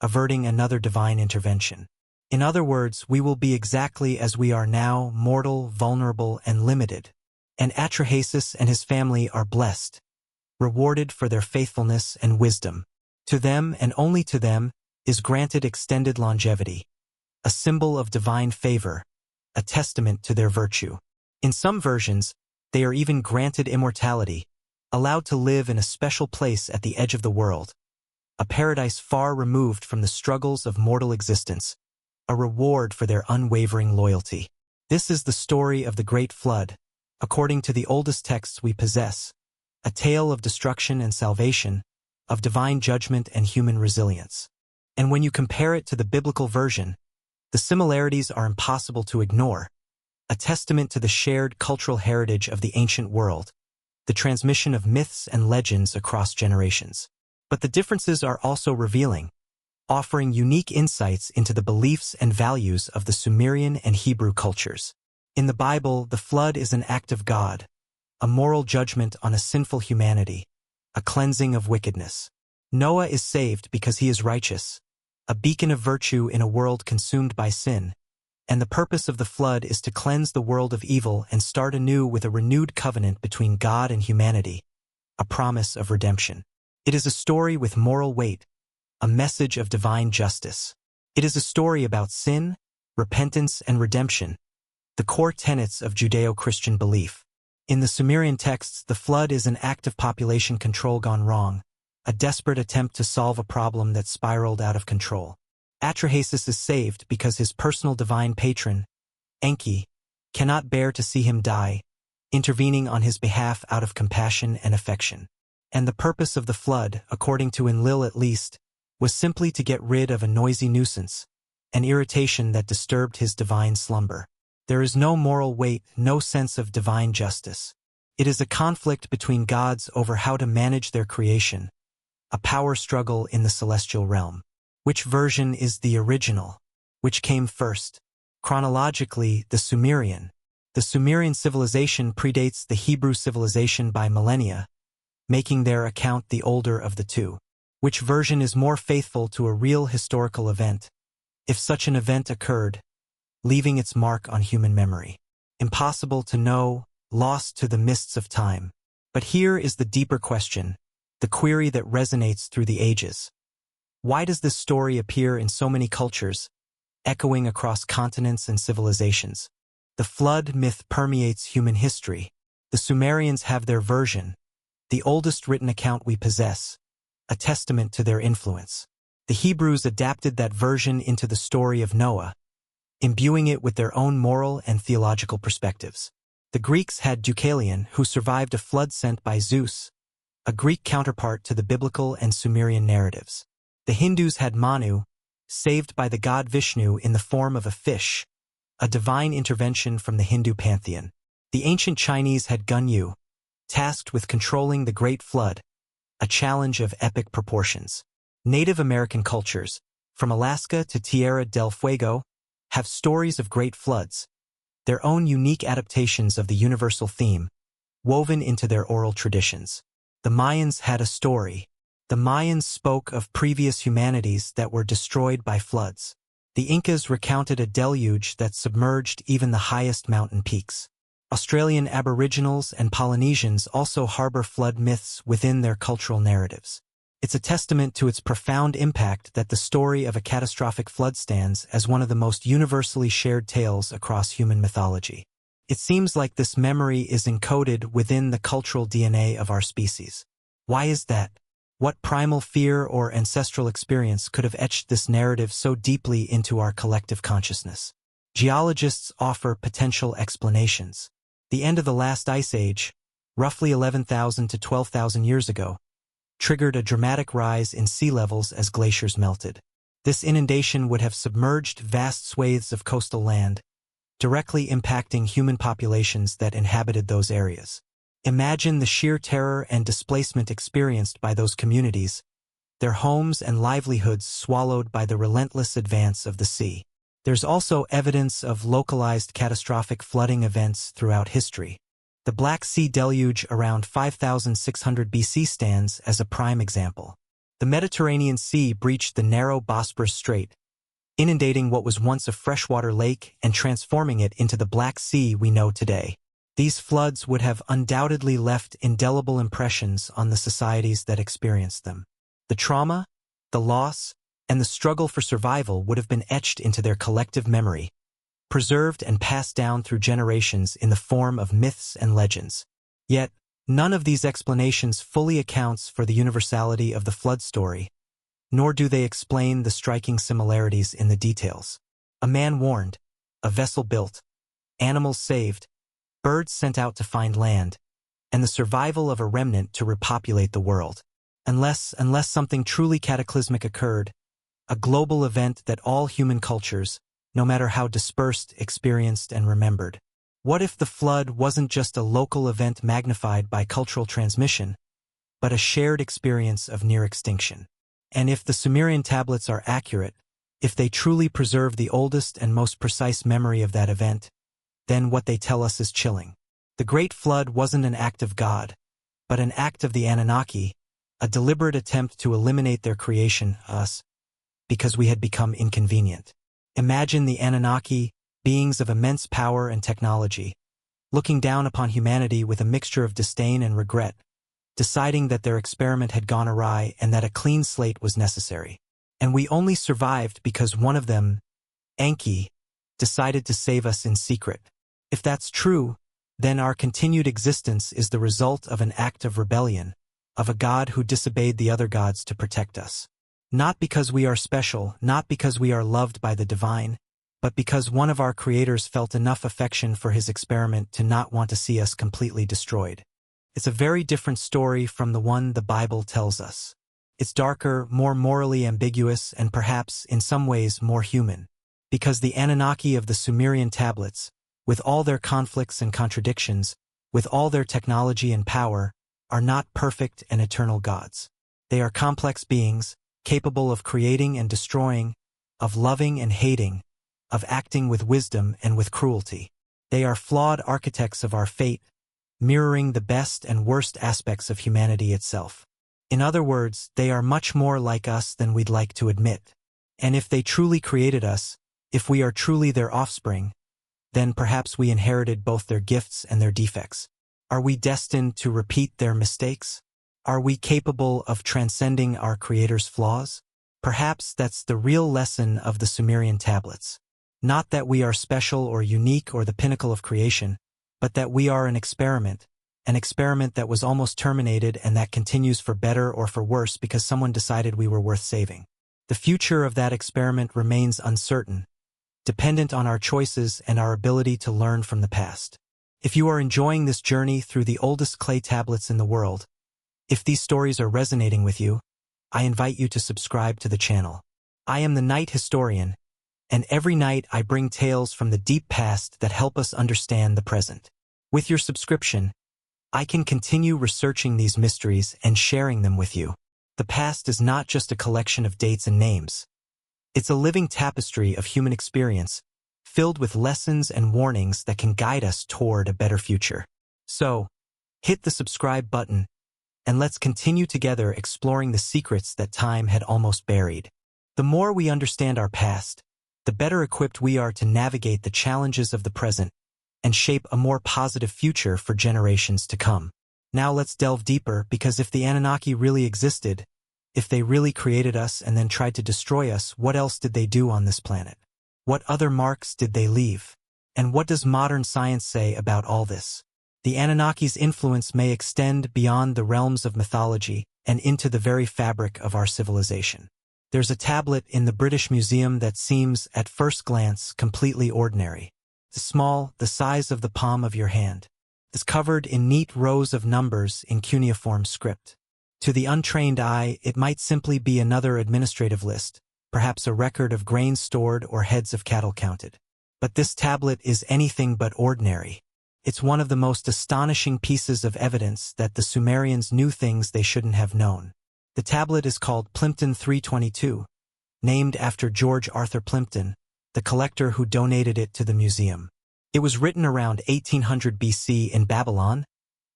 averting another divine intervention. In other words, we will be exactly as we are now, mortal, vulnerable, and limited. And Atrahasis and his family are blessed, rewarded for their faithfulness and wisdom. To them, and only to them, is granted extended longevity, a symbol of divine favor, a testament to their virtue. In some versions, they are even granted immortality, allowed to live in a special place at the edge of the world, a paradise far removed from the struggles of mortal existence, a reward for their unwavering loyalty. This is the story of the Great Flood, according to the oldest texts we possess, a tale of destruction and salvation, of divine judgment and human resilience. And when you compare it to the biblical version, the similarities are impossible to ignore, a testament to the shared cultural heritage of the ancient world, the transmission of myths and legends across generations. But the differences are also revealing, offering unique insights into the beliefs and values of the Sumerian and Hebrew cultures. In the Bible, the flood is an act of God, a moral judgment on a sinful humanity, a cleansing of wickedness. Noah is saved because he is righteous, a beacon of virtue in a world consumed by sin, and the purpose of the flood is to cleanse the world of evil and start anew with a renewed covenant between God and humanity, a promise of redemption. It is a story with moral weight, a message of divine justice. It is a story about sin, repentance, and redemption, the core tenets of Judeo-Christian belief. In the Sumerian texts, the flood is an act of population control gone wrong, a desperate attempt to solve a problem that spiraled out of control. Atrahasis is saved because his personal divine patron, Enki, cannot bear to see him die, intervening on his behalf out of compassion and affection. And the purpose of the flood, according to Enlil at least, was simply to get rid of a noisy nuisance, an irritation that disturbed his divine slumber. There is no moral weight, no sense of divine justice. It is a conflict between gods over how to manage their creation, a power struggle in the celestial realm. Which version is the original? Which came first? Chronologically, the Sumerian. The Sumerian civilization predates the Hebrew civilization by millennia, making their account the older of the two. Which version is more faithful to a real historical event, if such an event occurred, leaving its mark on human memory? Impossible to know, lost to the mists of time. But here is the deeper question, the query that resonates through the ages. Why does this story appear in so many cultures, echoing across continents and civilizations? The flood myth permeates human history. The Sumerians have their version, the oldest written account we possess, a testament to their influence. The Hebrews adapted that version into the story of Noah, imbuing it with their own moral and theological perspectives. The Greeks had Deucalion, who survived a flood sent by Zeus, a Greek counterpart to the biblical and Sumerian narratives. The Hindus had Manu, saved by the god Vishnu in the form of a fish, a divine intervention from the Hindu pantheon. The ancient Chinese had Gunyu, tasked with controlling the Great Flood, a challenge of epic proportions. Native American cultures, from Alaska to Tierra del Fuego, have stories of great floods, their own unique adaptations of the universal theme, woven into their oral traditions. The Mayans had a story. The Mayans spoke of previous humanities that were destroyed by floods. The Incas recounted a deluge that submerged even the highest mountain peaks. Australian Aboriginals and Polynesians also harbor flood myths within their cultural narratives. It's a testament to its profound impact that the story of a catastrophic flood stands as one of the most universally shared tales across human mythology. It seems like this memory is encoded within the cultural DNA of our species. Why is that? What primal fear or ancestral experience could have etched this narrative so deeply into our collective consciousness? Geologists offer potential explanations. The end of the last ice age, roughly 11,000 to 12,000 years ago, triggered a dramatic rise in sea levels as glaciers melted. This inundation would have submerged vast swathes of coastal land, directly impacting human populations that inhabited those areas. Imagine the sheer terror and displacement experienced by those communities, their homes and livelihoods swallowed by the relentless advance of the sea. There's also evidence of localized catastrophic flooding events throughout history. The Black Sea deluge around 5600 BC stands as a prime example. The Mediterranean Sea breached the narrow Bosporus Strait, inundating what was once a freshwater lake and transforming it into the Black Sea we know today. These floods would have undoubtedly left indelible impressions on the societies that experienced them. The trauma, the loss, and the struggle for survival would have been etched into their collective memory, preserved and passed down through generations in the form of myths and legends. Yet, none of these explanations fully accounts for the universality of the flood story, nor do they explain the striking similarities in the details. A man warned, a vessel built, animals saved, birds sent out to find land, and the survival of a remnant to repopulate the world. Unless something truly cataclysmic occurred, a global event that all human cultures, no matter how dispersed, experienced and remembered. What if the flood wasn't just a local event magnified by cultural transmission, but a shared experience of near extinction? And if the Sumerian tablets are accurate, if they truly preserve the oldest and most precise memory of that event, then what they tell us is chilling. The Great Flood wasn't an act of God, but an act of the Anunnaki, a deliberate attempt to eliminate their creation, us, because we had become inconvenient. Imagine the Anunnaki, beings of immense power and technology, looking down upon humanity with a mixture of disdain and regret, deciding that their experiment had gone awry and that a clean slate was necessary. And we only survived because one of them, Enki, decided to save us in secret. If that's true, then our continued existence is the result of an act of rebellion, of a god who disobeyed the other gods to protect us. Not because we are special, not because we are loved by the divine, but because one of our creators felt enough affection for his experiment to not want to see us completely destroyed. It's a very different story from the one the Bible tells us. It's darker, more morally ambiguous, and perhaps, in some ways, more human. Because the Anunnaki of the Sumerian tablets, with all their conflicts and contradictions, with all their technology and power, are not perfect and eternal gods. They are complex beings, capable of creating and destroying, of loving and hating, of acting with wisdom and with cruelty. They are flawed architects of our fate, mirroring the best and worst aspects of humanity itself. In other words, they are much more like us than we'd like to admit. And if they truly created us, if we are truly their offspring, then perhaps we inherited both their gifts and their defects. Are we destined to repeat their mistakes? Are we capable of transcending our Creator's flaws? Perhaps that's the real lesson of the Sumerian tablets. Not that we are special or unique or the pinnacle of creation, but that we are an experiment that was almost terminated and that continues for better or for worse because someone decided we were worth saving. The future of that experiment remains uncertain, dependent on our choices and our ability to learn from the past. If you are enjoying this journey through the oldest clay tablets in the world, if these stories are resonating with you, I invite you to subscribe to the channel. I am the Night Historian, and every night I bring tales from the deep past that help us understand the present. With your subscription, I can continue researching these mysteries and sharing them with you. The past is not just a collection of dates and names. It's a living tapestry of human experience, filled with lessons and warnings that can guide us toward a better future. So, hit the subscribe button, and let's continue together exploring the secrets that time had almost buried. The more we understand our past, the better equipped we are to navigate the challenges of the present and shape a more positive future for generations to come. Now let's delve deeper, because if the Anunnaki really existed, if they really created us and then tried to destroy us, what else did they do on this planet? What other marks did they leave? And what does modern science say about all this? The Anunnaki's influence may extend beyond the realms of mythology and into the very fabric of our civilization. There's a tablet in the British Museum that seems, at first glance, completely ordinary. It's small, the size of the palm of your hand. It's covered in neat rows of numbers in cuneiform script. To the untrained eye, it might simply be another administrative list, perhaps a record of grain stored or heads of cattle counted. But this tablet is anything but ordinary. It's one of the most astonishing pieces of evidence that the Sumerians knew things they shouldn't have known. The tablet is called Plimpton 322, named after George Arthur Plimpton, the collector who donated it to the museum. It was written around 1800 BC in Babylon,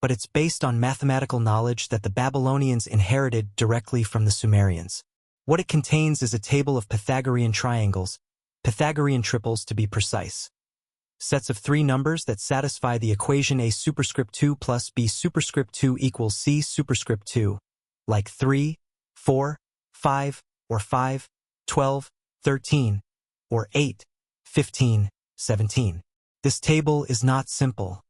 but it's based on mathematical knowledge that the Babylonians inherited directly from the Sumerians. What it contains is a table of Pythagorean triangles, Pythagorean triples to be precise. Sets of 3 numbers that satisfy the equation A superscript 2 plus B superscript 2 equals C superscript 2, like 3, 4, 5, or 5, 12, 13, or 8, 15, 17. This table is not simple.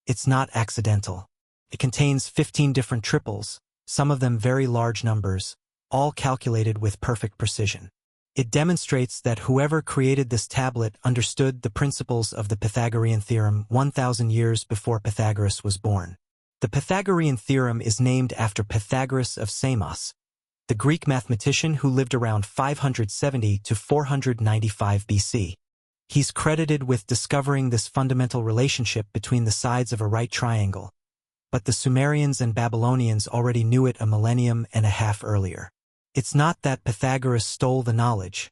It's not accidental. It contains 15 different triples, some of them very large numbers, all calculated with perfect precision. It demonstrates that whoever created this tablet understood the principles of the Pythagorean theorem 1,000 years before Pythagoras was born. The Pythagorean theorem is named after Pythagoras of Samos, the Greek mathematician who lived around 570 to 495 BC. He's credited with discovering this fundamental relationship between the sides of a right triangle, but the Sumerians and Babylonians already knew it a millennium and a half earlier. It's not that Pythagoras stole the knowledge.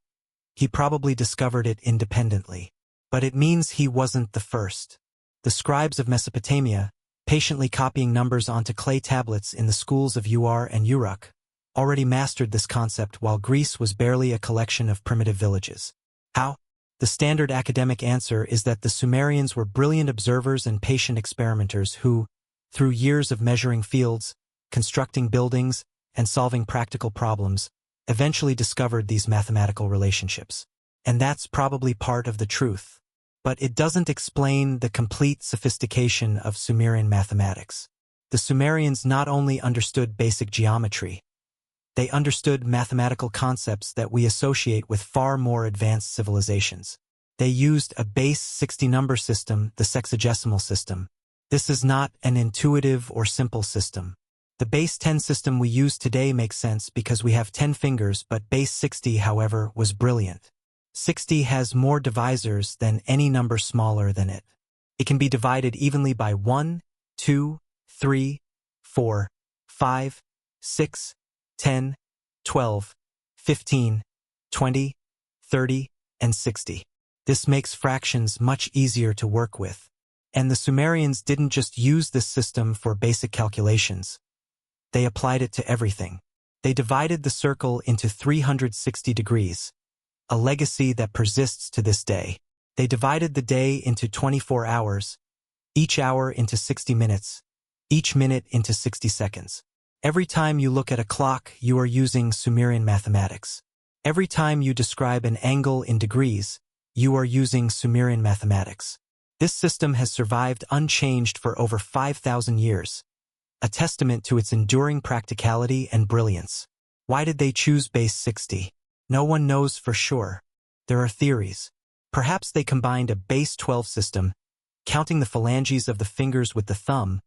He probably discovered it independently. But it means he wasn't the first. The scribes of Mesopotamia, patiently copying numbers onto clay tablets in the schools of Ur and Uruk, already mastered this concept while Greece was barely a collection of primitive villages. How? The standard academic answer is that the Sumerians were brilliant observers and patient experimenters who, through years of measuring fields, constructing buildings, and solving practical problems, eventually discovered these mathematical relationships. And that's probably part of the truth. But it doesn't explain the complete sophistication of Sumerian mathematics. The Sumerians not only understood basic geometry, they understood mathematical concepts that we associate with far more advanced civilizations. They used a base 60 number system, the sexagesimal system. This is not an intuitive or simple system. The base 10 system we use today makes sense because we have 10 fingers, but base 60, however, was brilliant. 60 has more divisors than any number smaller than it. It can be divided evenly by 1, 2, 3, 4, 5, 6, 10, 12, 15, 20, 30, and 60. This makes fractions much easier to work with. And the Sumerians didn't just use this system for basic calculations. They applied it to everything. They divided the circle into 360 degrees, a legacy that persists to this day. They divided the day into 24 hours, each hour into 60 minutes, each minute into 60 seconds. Every time you look at a clock, you are using Sumerian mathematics. Every time you describe an angle in degrees, you are using Sumerian mathematics. This system has survived unchanged for over 5,000 years, a testament to its enduring practicality and brilliance. Why did they choose base 60? No one knows for sure. There are theories. Perhaps they combined a base 12 system, counting the phalanges of the fingers with the thumb,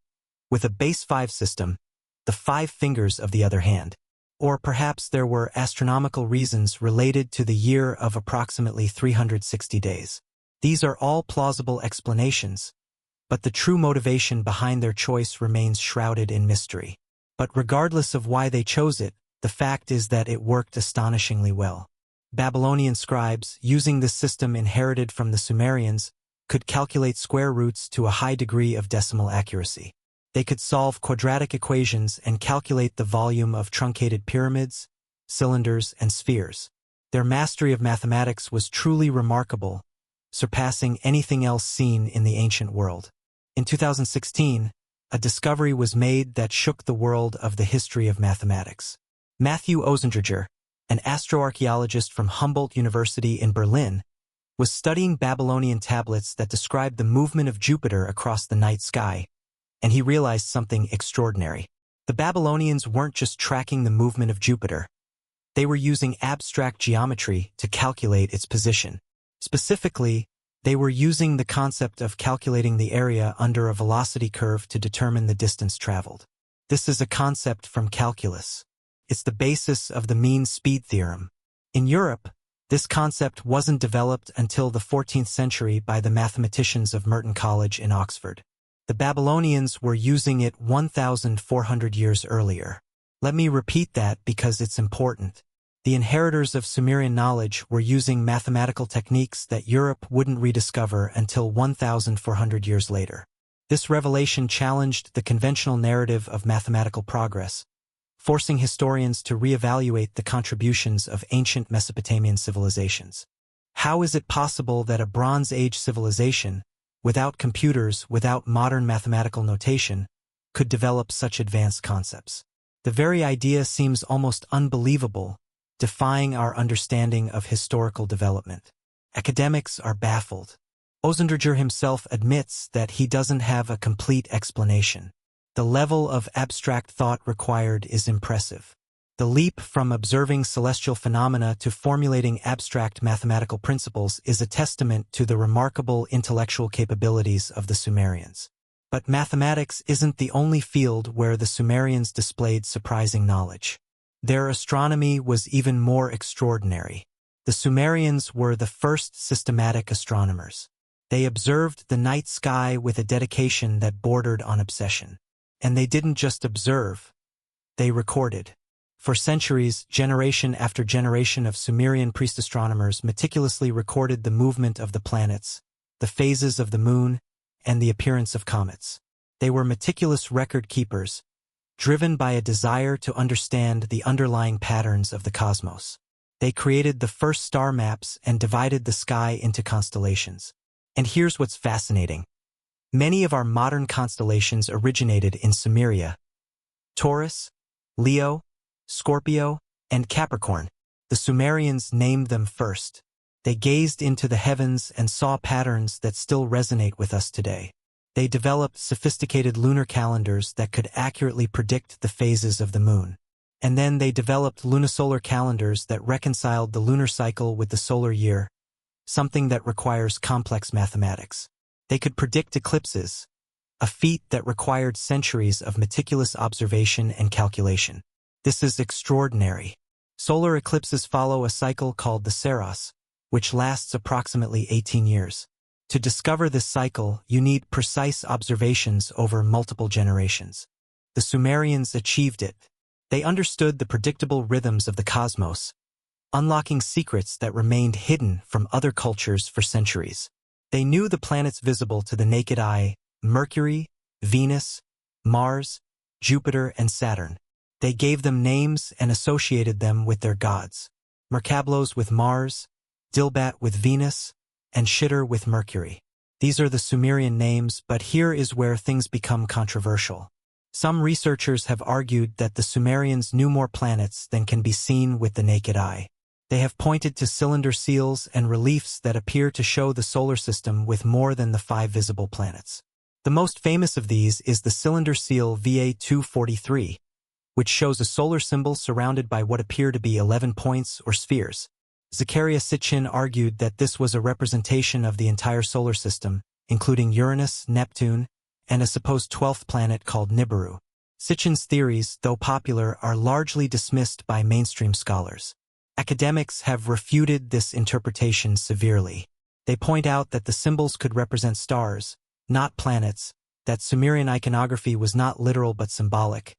with a base 5 system, the 5 fingers of the other hand. Or perhaps there were astronomical reasons related to the year of approximately 360 days. These are all plausible explanations, but the true motivation behind their choice remains shrouded in mystery. But regardless of why they chose it, the fact is that it worked astonishingly well. Babylonian scribes, using this system inherited from the Sumerians, could calculate square roots to a high degree of decimal accuracy. They could solve quadratic equations and calculate the volume of truncated pyramids, cylinders, and spheres. Their mastery of mathematics was truly remarkable, surpassing anything else seen in the ancient world. In 2016, a discovery was made that shook the world of the history of mathematics. Matthew Ozendrager, an astroarchaeologist from Humboldt University in Berlin, was studying Babylonian tablets that described the movement of Jupiter across the night sky, and he realized something extraordinary. The Babylonians weren't just tracking the movement of Jupiter. They were using abstract geometry to calculate its position. Specifically, they were using the concept of calculating the area under a velocity curve to determine the distance traveled. This is a concept from calculus. It's the basis of the mean speed theorem. In Europe, this concept wasn't developed until the 14th century by the mathematicians of Merton College in Oxford. The Babylonians were using it 1,400 years earlier. Let me repeat that because it's important. The inheritors of Sumerian knowledge were using mathematical techniques that Europe wouldn't rediscover until 1,400 years later. This revelation challenged the conventional narrative of mathematical progress, forcing historians to reevaluate the contributions of ancient Mesopotamian civilizations. How is it possible that a Bronze Age civilization, without computers, without modern mathematical notation, could develop such advanced concepts? The very idea seems almost unbelievable, defying our understanding of historical development. Academics are baffled. Ozendrager himself admits that he doesn't have a complete explanation. The level of abstract thought required is impressive. The leap from observing celestial phenomena to formulating abstract mathematical principles is a testament to the remarkable intellectual capabilities of the Sumerians. But mathematics isn't the only field where the Sumerians displayed surprising knowledge. Their astronomy was even more extraordinary. The Sumerians were the first systematic astronomers. They observed the night sky with a dedication that bordered on obsession. And they didn't just observe, they recorded. For centuries, generation after generation of Sumerian priest astronomers meticulously recorded the movement of the planets, the phases of the moon, and the appearance of comets. They were meticulous record keepers, driven by a desire to understand the underlying patterns of the cosmos. They created the first star maps and divided the sky into constellations. And here's what's fascinating. Many of our modern constellations originated in Sumeria: Taurus, Leo, Scorpio, and Capricorn. The Sumerians named them first. They gazed into the heavens and saw patterns that still resonate with us today. They developed sophisticated lunar calendars that could accurately predict the phases of the moon. And then they developed lunisolar calendars that reconciled the lunar cycle with the solar year, something that requires complex mathematics. They could predict eclipses, a feat that required centuries of meticulous observation and calculation. This is extraordinary. Solar eclipses follow a cycle called the Saros, which lasts approximately 18 years. To discover this cycle, you need precise observations over multiple generations. The Sumerians achieved it. They understood the predictable rhythms of the cosmos, unlocking secrets that remained hidden from other cultures for centuries. They knew the planets visible to the naked eye: Mercury, Venus, Mars, Jupiter, and Saturn. They gave them names and associated them with their gods: Merkablos with Mars, Dilbat with Venus, and Shitter with Mercury. These are the Sumerian names, but here is where things become controversial. Some researchers have argued that the Sumerians knew more planets than can be seen with the naked eye. They have pointed to cylinder seals and reliefs that appear to show the solar system with more than the 5 visible planets. The most famous of these is the cylinder seal VA243, which shows a solar symbol surrounded by what appear to be 11 points or spheres. Zechariah Sitchin argued that this was a representation of the entire solar system, including Uranus, Neptune, and a supposed 12th planet called Nibiru. Sitchin's theories, though popular, are largely dismissed by mainstream scholars. Academics have refuted this interpretation severely. They point out that the symbols could represent stars, not planets, that Sumerian iconography was not literal but symbolic,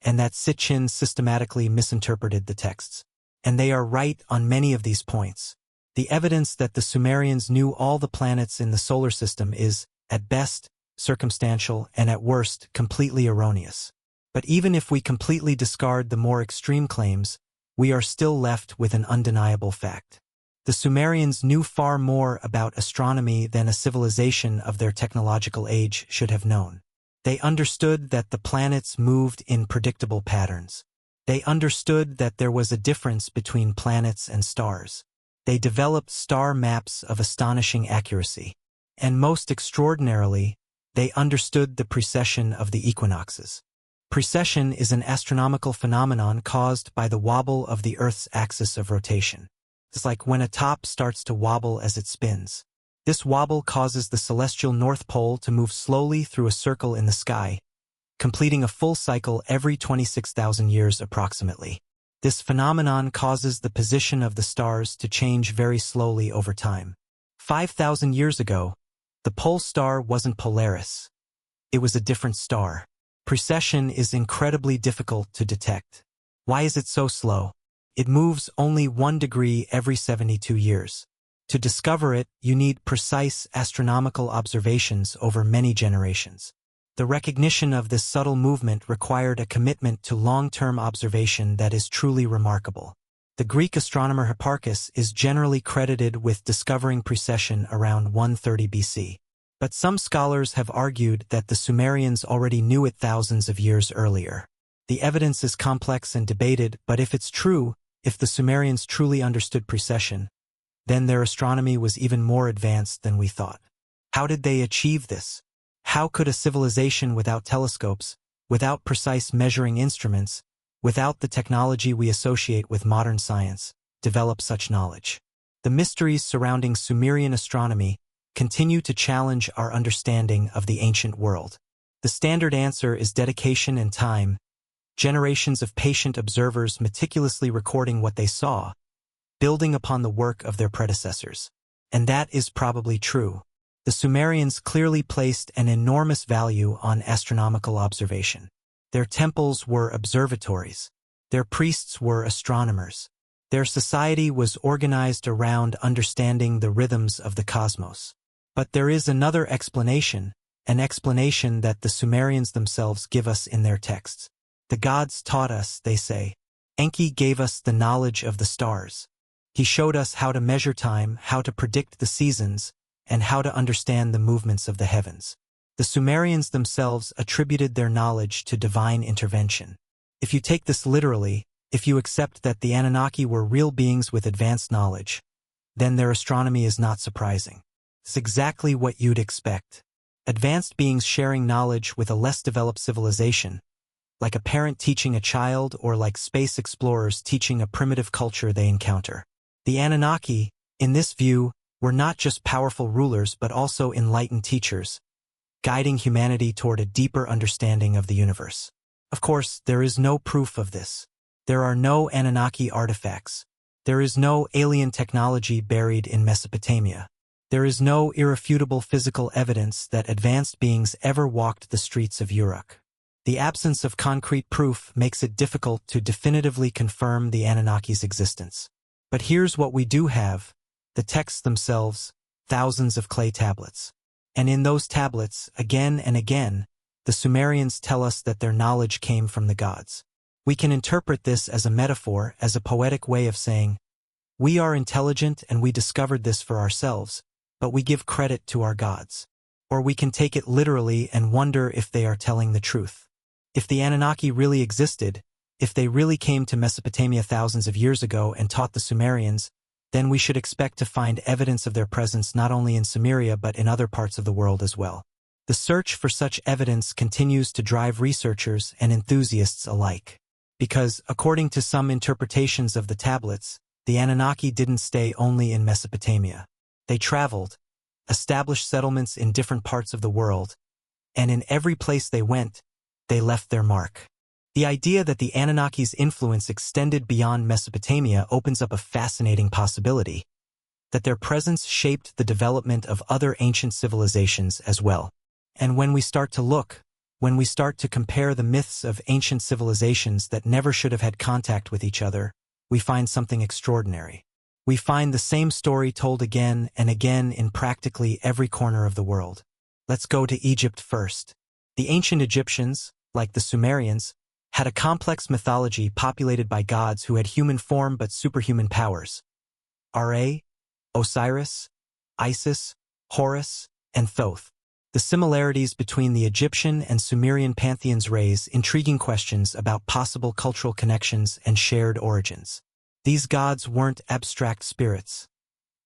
and that Sitchin systematically misinterpreted the texts. And they are right on many of these points. The evidence that the Sumerians knew all the planets in the solar system is, at best, circumstantial and at worst, completely erroneous. But even if we completely discard the more extreme claims, we are still left with an undeniable fact. The Sumerians knew far more about astronomy than a civilization of their technological age should have known. They understood that the planets moved in predictable patterns. They understood that there was a difference between planets and stars. They developed star maps of astonishing accuracy. And most extraordinarily, they understood the precession of the equinoxes. Precession is an astronomical phenomenon caused by the wobble of the Earth's axis of rotation. It's like when a top starts to wobble as it spins. This wobble causes the celestial North Pole to move slowly through a circle in the sky, completing a full cycle every 26,000 years approximately. This phenomenon causes the position of the stars to change very slowly over time. 5,000 years ago, the pole star wasn't Polaris. It was a different star. Precession is incredibly difficult to detect. Why is it so slow? It moves only 1 degree every 72 years. To discover it, you need precise astronomical observations over many generations. The recognition of this subtle movement required a commitment to long-term observation that is truly remarkable. The Greek astronomer Hipparchus is generally credited with discovering precession around 130 BC. But some scholars have argued that the Sumerians already knew it thousands of years earlier. The evidence is complex and debated, but if it's true, if the Sumerians truly understood precession, then their astronomy was even more advanced than we thought. How did they achieve this? How could a civilization without telescopes, without precise measuring instruments, without the technology we associate with modern science, develop such knowledge? The mysteries surrounding Sumerian astronomy continue to challenge our understanding of the ancient world. The standard answer is dedication and time, generations of patient observers meticulously recording what they saw, building upon the work of their predecessors. And that is probably true. The Sumerians clearly placed an enormous value on astronomical observation. Their temples were observatories. Their priests were astronomers. Their society was organized around understanding the rhythms of the cosmos. But there is another explanation, an explanation that the Sumerians themselves give us in their texts. The gods taught us, they say. Enki gave us the knowledge of the stars. He showed us how to measure time, how to predict the seasons, and how to understand the movements of the heavens. The Sumerians themselves attributed their knowledge to divine intervention. If you take this literally, if you accept that the Anunnaki were real beings with advanced knowledge, then their astronomy is not surprising. It's exactly what you'd expect. Advanced beings sharing knowledge with a less developed civilization, like a parent teaching a child or like space explorers teaching a primitive culture they encounter. The Anunnaki, in this view, were not just powerful rulers but also enlightened teachers, guiding humanity toward a deeper understanding of the universe. Of course, there is no proof of this. There are no Anunnaki artifacts. There is no alien technology buried in Mesopotamia. There is no irrefutable physical evidence that advanced beings ever walked the streets of Uruk. The absence of concrete proof makes it difficult to definitively confirm the Anunnaki's existence. But here's what we do have: the texts themselves, thousands of clay tablets. And in those tablets, again and again, the Sumerians tell us that their knowledge came from the gods. We can interpret this as a metaphor, as a poetic way of saying, we are intelligent and we discovered this for ourselves, but we give credit to our gods. Or we can take it literally and wonder if they are telling the truth. If the Anunnaki really existed, if they really came to Mesopotamia thousands of years ago and taught the Sumerians, then we should expect to find evidence of their presence not only in Sumeria but in other parts of the world as well. The search for such evidence continues to drive researchers and enthusiasts alike. Because, according to some interpretations of the tablets, the Anunnaki didn't stay only in Mesopotamia. They traveled, established settlements in different parts of the world, and in every place they went, they left their mark. The idea that the Anunnaki's influence extended beyond Mesopotamia opens up a fascinating possibility, that their presence shaped the development of other ancient civilizations as well. And when we start to look, when we start to compare the myths of ancient civilizations that never should have had contact with each other, we find something extraordinary. We find the same story told again and again in practically every corner of the world. Let's go to Egypt first. The ancient Egyptians, like the Sumerians, had a complex mythology populated by gods who had human form but superhuman powers. Ra, Osiris, Isis, Horus, and Thoth. The similarities between the Egyptian and Sumerian pantheons raise intriguing questions about possible cultural connections and shared origins. These gods weren't abstract spirits.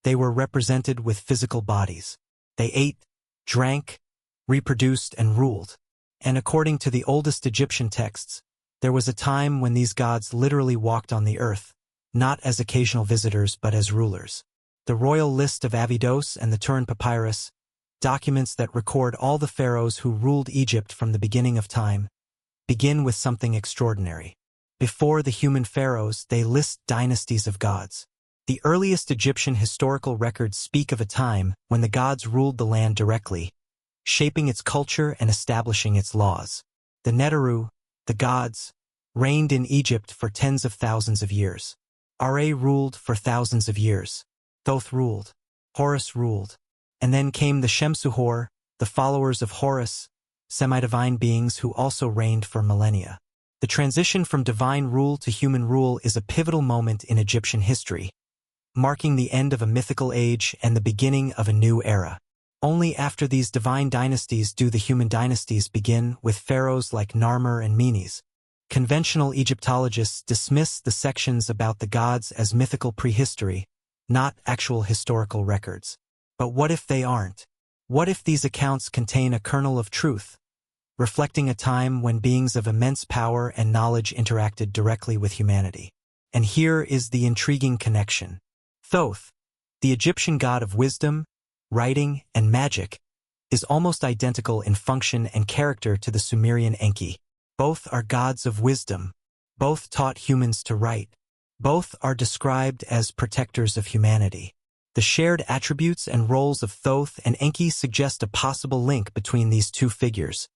They were represented with physical bodies. They ate, drank, reproduced, and ruled. And according to the oldest Egyptian texts, there was a time when these gods literally walked on the earth, not as occasional visitors but as rulers. The royal list of Abydos and the Turin Papyrus, documents that record all the pharaohs who ruled Egypt from the beginning of time, begin with something extraordinary. Before the human pharaohs, they list dynasties of gods. The earliest Egyptian historical records speak of a time when the gods ruled the land directly, shaping its culture and establishing its laws. The Neteru, the gods, reigned in Egypt for tens of thousands of years. Ra ruled for thousands of years. Thoth ruled. Horus ruled. And then came the Shemsuhor, the followers of Horus, semi-divine beings who also reigned for millennia. The transition from divine rule to human rule is a pivotal moment in Egyptian history, marking the end of a mythical age and the beginning of a new era. Only after these divine dynasties do the human dynasties begin, with pharaohs like Narmer and Menes. Conventional Egyptologists dismiss the sections about the gods as mythical prehistory, not actual historical records. But what if they aren't? What if these accounts contain a kernel of truth, reflecting a time when beings of immense power and knowledge interacted directly with humanity? And here is the intriguing connection. Thoth, the Egyptian god of wisdom, writing, and magic, is almost identical in function and character to the Sumerian Enki. Both are gods of wisdom. Both taught humans to write. Both are described as protectors of humanity. The shared attributes and roles of Thoth and Enki suggest a possible link between these two figures,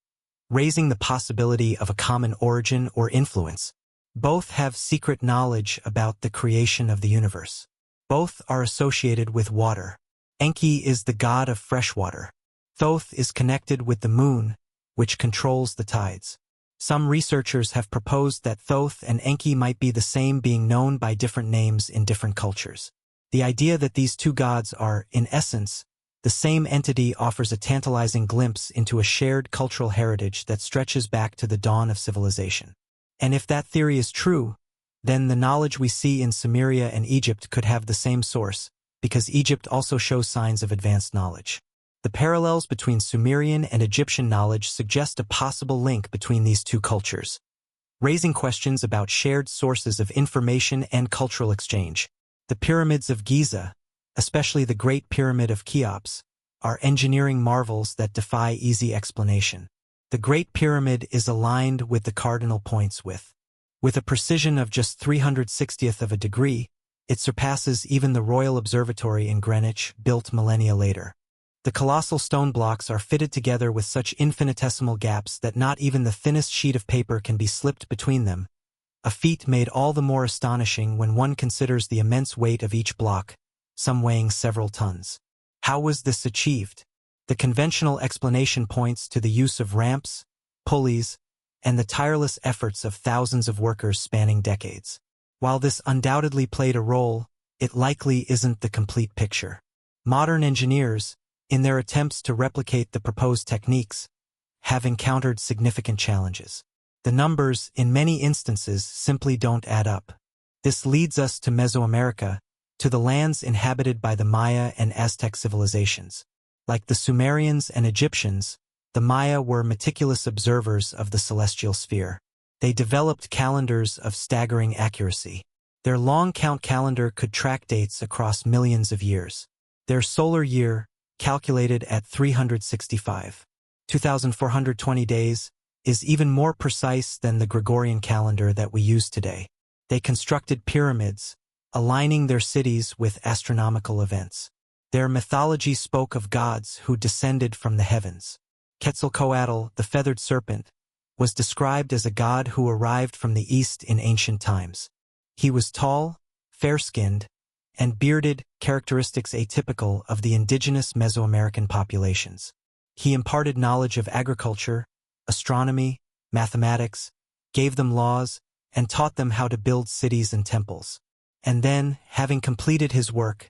raising the possibility of a common origin or influence. Both have secret knowledge about the creation of the universe. Both are associated with water. Enki is the god of fresh water. Thoth is connected with the moon, which controls the tides. Some researchers have proposed that Thoth and Enki might be the same being known by different names in different cultures. The idea that these two gods are, in essence, the same entity offers a tantalizing glimpse into a shared cultural heritage that stretches back to the dawn of civilization. And if that theory is true, then the knowledge we see in Sumeria and Egypt could have the same source, because Egypt also shows signs of advanced knowledge. The parallels between Sumerian and Egyptian knowledge suggest a possible link between these two cultures, raising questions about shared sources of information and cultural exchange. The pyramids of Giza, especially the Great Pyramid of Cheops, are engineering marvels that defy easy explanation. The Great Pyramid is aligned with the cardinal points with a precision of just 360th of a degree. It surpasses even the Royal Observatory in Greenwich, built millennia later. The colossal stone blocks are fitted together with such infinitesimal gaps that not even the thinnest sheet of paper can be slipped between them, a feat made all the more astonishing when one considers the immense weight of each block, some weighing several tons. How was this achieved? The conventional explanation points to the use of ramps, pulleys, and the tireless efforts of thousands of workers spanning decades. While this undoubtedly played a role, it likely isn't the complete picture. Modern engineers, in their attempts to replicate the proposed techniques, have encountered significant challenges. The numbers, in many instances, simply don't add up. This leads us to Mesoamerica, to the lands inhabited by the Maya and Aztec civilizations. Like the Sumerians and Egyptians, the Maya were meticulous observers of the celestial sphere. They developed calendars of staggering accuracy. Their long count calendar could track dates across millions of years. Their solar year, calculated at 365, 2,420 days, is even more precise than the Gregorian calendar that we use today. They constructed pyramids, aligning their cities with astronomical events. Their mythology spoke of gods who descended from the heavens. Quetzalcoatl, the feathered serpent, was described as a god who arrived from the east in ancient times. He was tall, fair-skinned, and bearded, characteristics atypical of the indigenous Mesoamerican populations. He imparted knowledge of agriculture, astronomy, mathematics, gave them laws, and taught them how to build cities and temples. And then, having completed his work,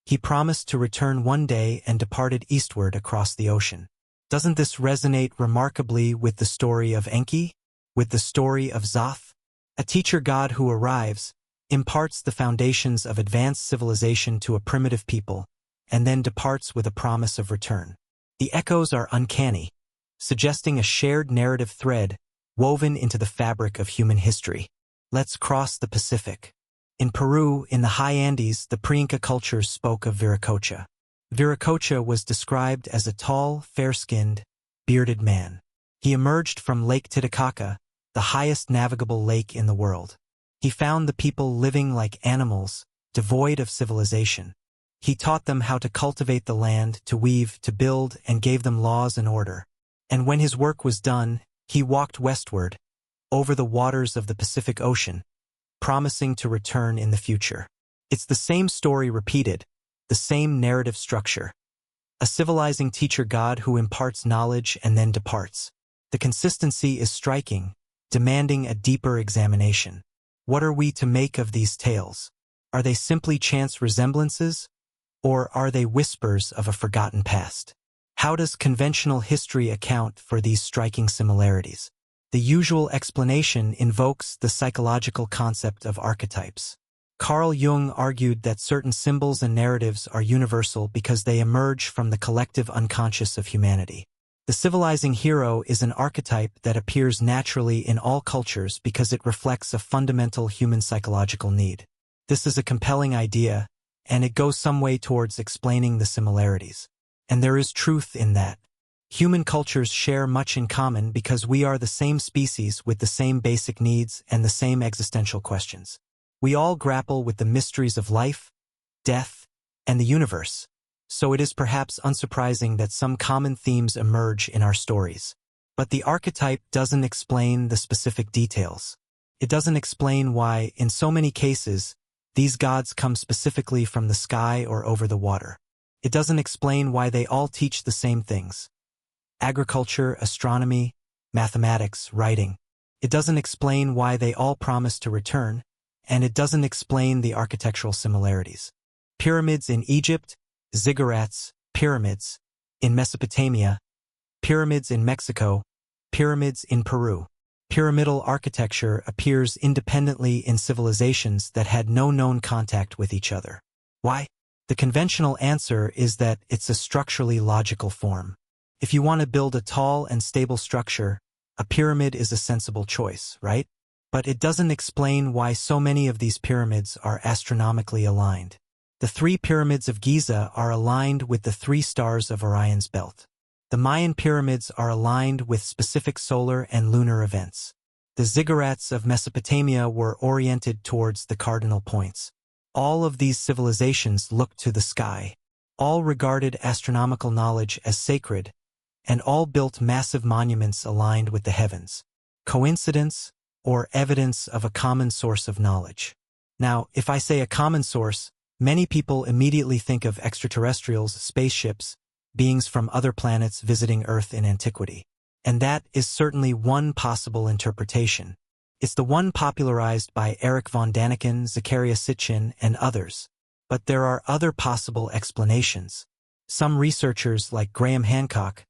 he promised to return one day and departed eastward across the ocean. Doesn't this resonate remarkably with the story of Enki? With the story of Zoth? A teacher god who arrives, imparts the foundations of advanced civilization to a primitive people, and then departs with a promise of return. The echoes are uncanny, suggesting a shared narrative thread woven into the fabric of human history. Let's cross the Pacific. In Peru, in the high Andes, the pre-Inca cultures spoke of Viracocha. Viracocha was described as a tall, fair-skinned, bearded man. He emerged from Lake Titicaca, the highest navigable lake in the world. He found the people living like animals, devoid of civilization. He taught them how to cultivate the land, to weave, to build, and gave them laws and order. And when his work was done, he walked westward, over the waters of the Pacific Ocean, promising to return in the future. It's the same story repeated, the same narrative structure. A civilizing teacher god who imparts knowledge and then departs. The consistency is striking, demanding a deeper examination. What are we to make of these tales? Are they simply chance resemblances, or are they whispers of a forgotten past? How does conventional history account for these striking similarities? The usual explanation invokes the psychological concept of archetypes. Carl Jung argued that certain symbols and narratives are universal because they emerge from the collective unconscious of humanity. The civilizing hero is an archetype that appears naturally in all cultures because it reflects a fundamental human psychological need. This is a compelling idea, and it goes some way towards explaining the similarities. And there is truth in that. Human cultures share much in common because we are the same species with the same basic needs and the same existential questions. We all grapple with the mysteries of life, death, and the universe, so it is perhaps unsurprising that some common themes emerge in our stories. But the archetype doesn't explain the specific details. It doesn't explain why, in so many cases, these gods come specifically from the sky or over the water. It doesn't explain why they all teach the same things: agriculture, astronomy, mathematics, writing. It doesn't explain why they all promise to return, and it doesn't explain the architectural similarities. Pyramids in Egypt, ziggurats, pyramids in Mesopotamia, pyramids in Mexico, pyramids in Peru. Pyramidal architecture appears independently in civilizations that had no known contact with each other. Why? The conventional answer is that it's a structurally logical form. If you want to build a tall and stable structure, a pyramid is a sensible choice, right? But it doesn't explain why so many of these pyramids are astronomically aligned. The 3 pyramids of Giza are aligned with the 3 stars of Orion's belt. The Mayan pyramids are aligned with specific solar and lunar events. The ziggurats of Mesopotamia were oriented towards the cardinal points. All of these civilizations looked to the sky. All regarded astronomical knowledge as sacred, and all built massive monuments aligned with the heavens. Coincidence? or evidence of a common source of knowledge. Now, if I say a common source, many people immediately think of extraterrestrials, spaceships, beings from other planets visiting Earth in antiquity. And that is certainly one possible interpretation. It's the one popularized by Erich von Däniken, Zecharia Sitchin, and others. But there are other possible explanations. Some researchers, like Graham Hancock,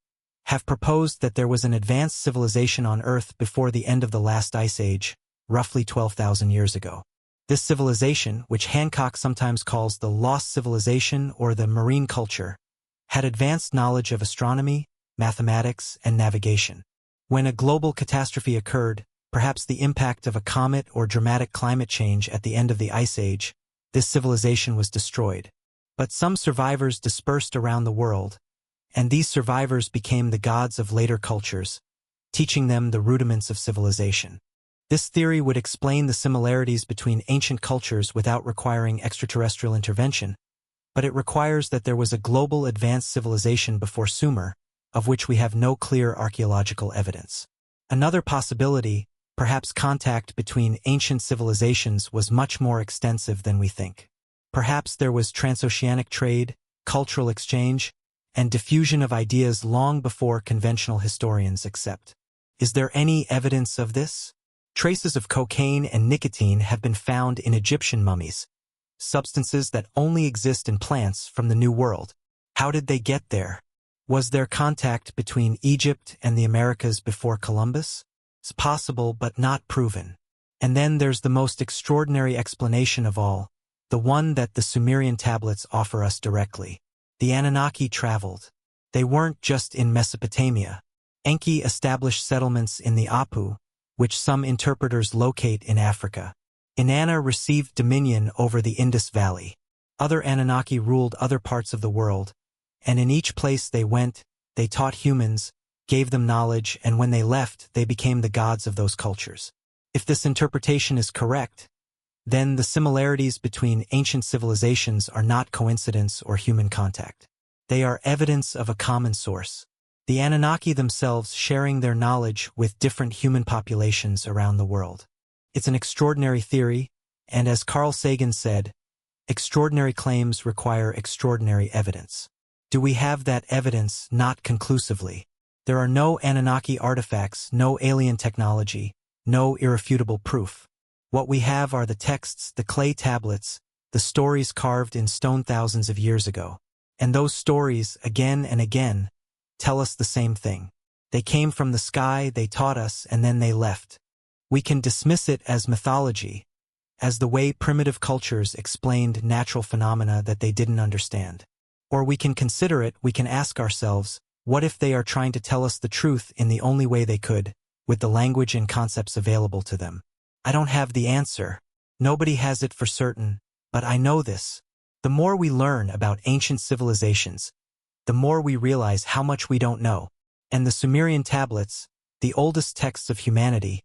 have proposed that there was an advanced civilization on Earth before the end of the last ice age, roughly 12,000 years ago. This civilization, which Hancock sometimes calls the lost civilization or the marine culture, had advanced knowledge of astronomy, mathematics, and navigation. When a global catastrophe occurred, perhaps the impact of a comet or dramatic climate change at the end of the ice age, this civilization was destroyed. But some survivors dispersed around the world, and these survivors became the gods of later cultures, teaching them the rudiments of civilization. This theory would explain the similarities between ancient cultures without requiring extraterrestrial intervention, but it requires that there was a global advanced civilization before Sumer, of which we have no clear archaeological evidence. Another possibility, perhaps contact between ancient civilizations, was much more extensive than we think. Perhaps there was transoceanic trade, cultural exchange, and diffusion of ideas long before conventional historians accept. Is there any evidence of this? Traces of cocaine and nicotine have been found in Egyptian mummies, substances that only exist in plants from the New World. How did they get there? Was there contact between Egypt and the Americas before Columbus? It's possible, but not proven. And then there's the most extraordinary explanation of all, the one that the Sumerian tablets offer us directly. The Anunnaki traveled. They weren't just in Mesopotamia. Enki established settlements in the Apu, which some interpreters locate in Africa. Inanna received dominion over the Indus Valley. Other Anunnaki ruled other parts of the world, and in each place they went, they taught humans, gave them knowledge, and when they left, they became the gods of those cultures. If this interpretation is correct, then the similarities between ancient civilizations are not coincidence or human contact. They are evidence of a common source. The Anunnaki themselves sharing their knowledge with different human populations around the world. It's an extraordinary theory, and as Carl Sagan said, extraordinary claims require extraordinary evidence. Do we have that evidence? Not conclusively. There are no Anunnaki artifacts, no alien technology, no irrefutable proof. What we have are the texts, the clay tablets, the stories carved in stone thousands of years ago. And those stories, again and again, tell us the same thing. They came from the sky, they taught us, and then they left. We can dismiss it as mythology, as the way primitive cultures explained natural phenomena that they didn't understand. Or we can consider it, we can ask ourselves, what if they are trying to tell us the truth in the only way they could, with the language and concepts available to them? I don't have the answer. Nobody has it for certain, but I know this. The more we learn about ancient civilizations, the more we realize how much we don't know. And the Sumerian tablets, the oldest texts of humanity,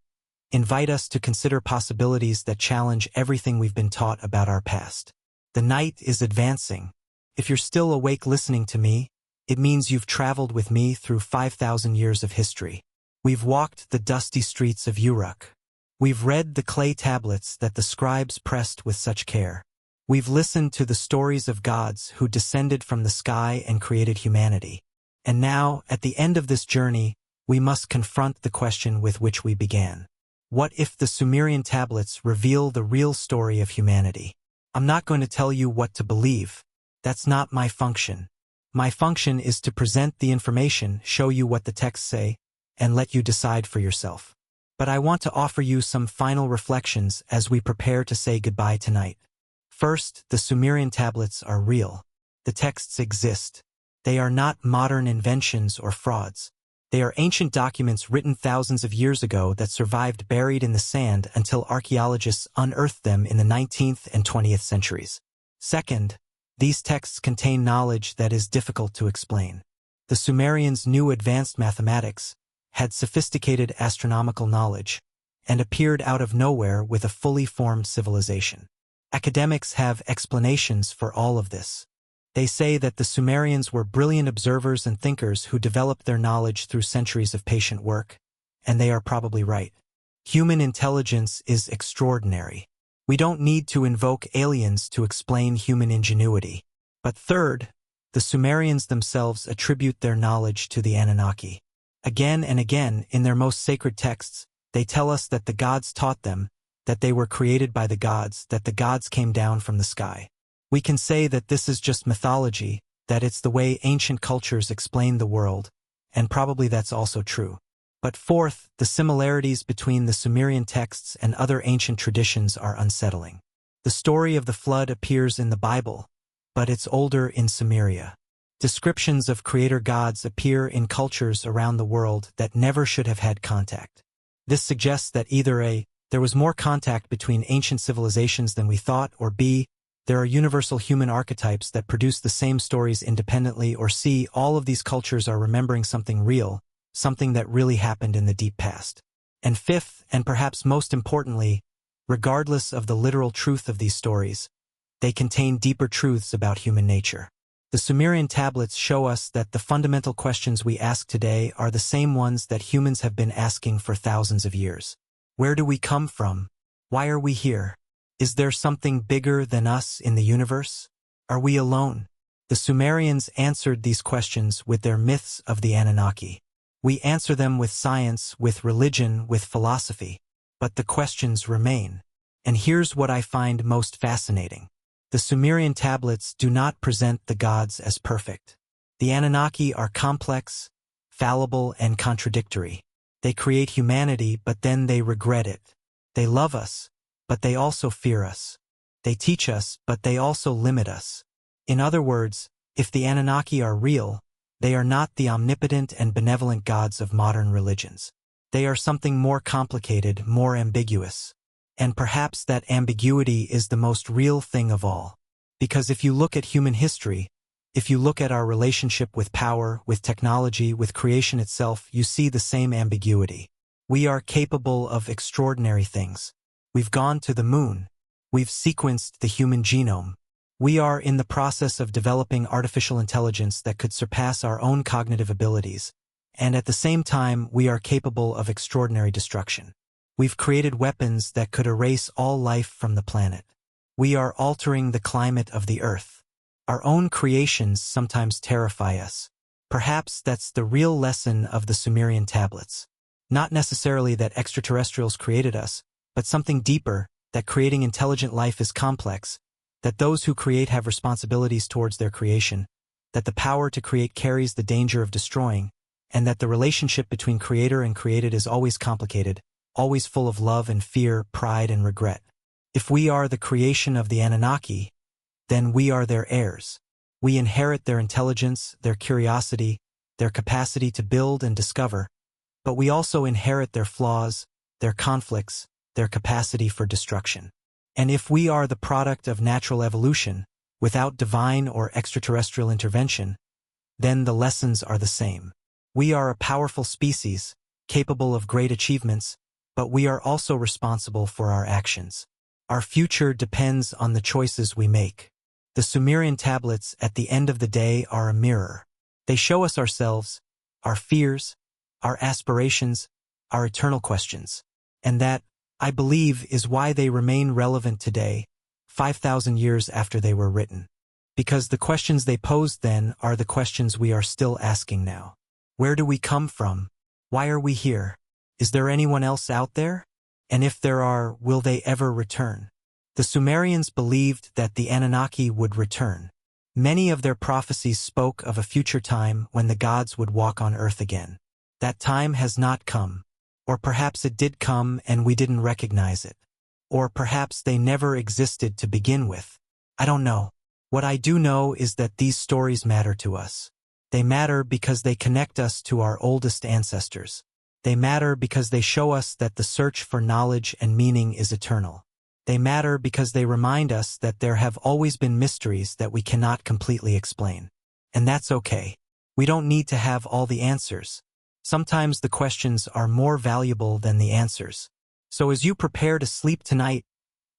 invite us to consider possibilities that challenge everything we've been taught about our past. The night is advancing. If you're still awake listening to me, it means you've traveled with me through 5,000 years of history. We've walked the dusty streets of Uruk. We've read the clay tablets that the scribes pressed with such care. We've listened to the stories of gods who descended from the sky and created humanity. And now, at the end of this journey, we must confront the question with which we began. What if the Sumerian tablets reveal the real story of humanity? I'm not going to tell you what to believe. That's not my function. My function is to present the information, show you what the texts say, and let you decide for yourself. But I want to offer you some final reflections as we prepare to say goodbye tonight. First, the Sumerian tablets are real. The texts exist. They are not modern inventions or frauds. They are ancient documents written thousands of years ago that survived buried in the sand until archaeologists unearthed them in the 19th and 20th centuries. Second, these texts contain knowledge that is difficult to explain. The Sumerians knew advanced mathematics, had sophisticated astronomical knowledge, and appeared out of nowhere with a fully formed civilization. Academics have explanations for all of this. They say that the Sumerians were brilliant observers and thinkers who developed their knowledge through centuries of patient work, and they are probably right. Human intelligence is extraordinary. We don't need to invoke aliens to explain human ingenuity. But third, the Sumerians themselves attribute their knowledge to the Anunnaki. Again and again, in their most sacred texts, they tell us that the gods taught them, that they were created by the gods, that the gods came down from the sky. We can say that this is just mythology, that it's the way ancient cultures explain the world, and probably that's also true. But fourth, the similarities between the Sumerian texts and other ancient traditions are unsettling. The story of the flood appears in the Bible, but it's older in Sumeria. Descriptions of creator gods appear in cultures around the world that never should have had contact. This suggests that either A, there was more contact between ancient civilizations than we thought, or B, there are universal human archetypes that produce the same stories independently, or C, all of these cultures are remembering something real, something that really happened in the deep past. And fifth, and perhaps most importantly, regardless of the literal truth of these stories, they contain deeper truths about human nature. The Sumerian tablets show us that the fundamental questions we ask today are the same ones that humans have been asking for thousands of years. Where do we come from? Why are we here? Is there something bigger than us in the universe? Are we alone? The Sumerians answered these questions with their myths of the Anunnaki. We answer them with science, with religion, with philosophy. But the questions remain. And here's what I find most fascinating. The Sumerian tablets do not present the gods as perfect. The Anunnaki are complex, fallible, and contradictory. They create humanity, but then they regret it. They love us, but they also fear us. They teach us, but they also limit us. In other words, if the Anunnaki are real, they are not the omnipotent and benevolent gods of modern religions. They are something more complicated, more ambiguous. And perhaps that ambiguity is the most real thing of all. Because if you look at human history, if you look at our relationship with power, with technology, with creation itself, you see the same ambiguity. We are capable of extraordinary things. We've gone to the moon. We've sequenced the human genome. We are in the process of developing artificial intelligence that could surpass our own cognitive abilities. And at the same time, we are capable of extraordinary destruction. We've created weapons that could erase all life from the planet. We are altering the climate of the Earth. Our own creations sometimes terrify us. Perhaps that's the real lesson of the Sumerian tablets. Not necessarily that extraterrestrials created us, but something deeper, that creating intelligent life is complex, that those who create have responsibilities towards their creation, that the power to create carries the danger of destroying, and that the relationship between creator and created is always complicated, always full of love and fear, pride and regret. If we are the creation of the Anunnaki, then we are their heirs. We inherit their intelligence, their curiosity, their capacity to build and discover, but we also inherit their flaws, their conflicts, their capacity for destruction. And if we are the product of natural evolution, without divine or extraterrestrial intervention, then the lessons are the same. We are a powerful species, capable of great achievements, but we are also responsible for our actions. Our future depends on the choices we make. The Sumerian tablets at the end of the day are a mirror. They show us ourselves, our fears, our aspirations, our eternal questions. And that, I believe, is why they remain relevant today, 5,000 years after they were written. Because the questions they posed then are the questions we are still asking now. Where do we come from? Why are we here? Is there anyone else out there? And if there are, will they ever return? The Sumerians believed that the Anunnaki would return. Many of their prophecies spoke of a future time when the gods would walk on earth again. That time has not come. Or perhaps it did come and we didn't recognize it. Or perhaps they never existed to begin with. I don't know. What I do know is that these stories matter to us. They matter because they connect us to our oldest ancestors. They matter because they show us that the search for knowledge and meaning is eternal. They matter because they remind us that there have always been mysteries that we cannot completely explain. And that's okay. We don't need to have all the answers. Sometimes the questions are more valuable than the answers. So as you prepare to sleep tonight,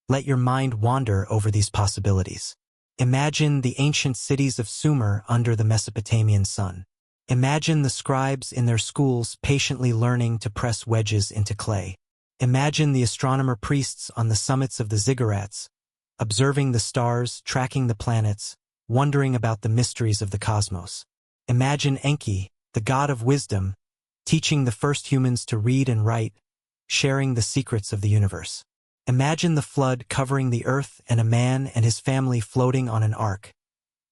let your mind wander over these possibilities. Imagine the ancient cities of Sumer under the Mesopotamian sun. Imagine the scribes in their schools patiently learning to press wedges into clay. Imagine the astronomer priests on the summits of the ziggurats, observing the stars, tracking the planets, wondering about the mysteries of the cosmos. Imagine Enki, the god of wisdom, teaching the first humans to read and write, sharing the secrets of the universe. Imagine the flood covering the earth and a man and his family floating on an ark,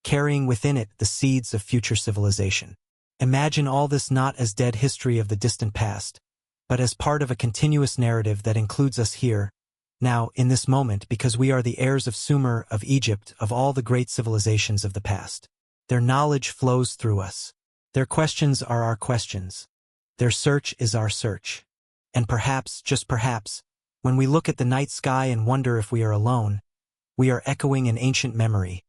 carrying within it the seeds of future civilization. Imagine all this not as dead history of the distant past, but as part of a continuous narrative that includes us here, now, in this moment, because we are the heirs of Sumer, of Egypt, of all the great civilizations of the past. Their knowledge flows through us. Their questions are our questions. Their search is our search. And perhaps, just perhaps, when we look at the night sky and wonder if we are alone, we are echoing an ancient memory,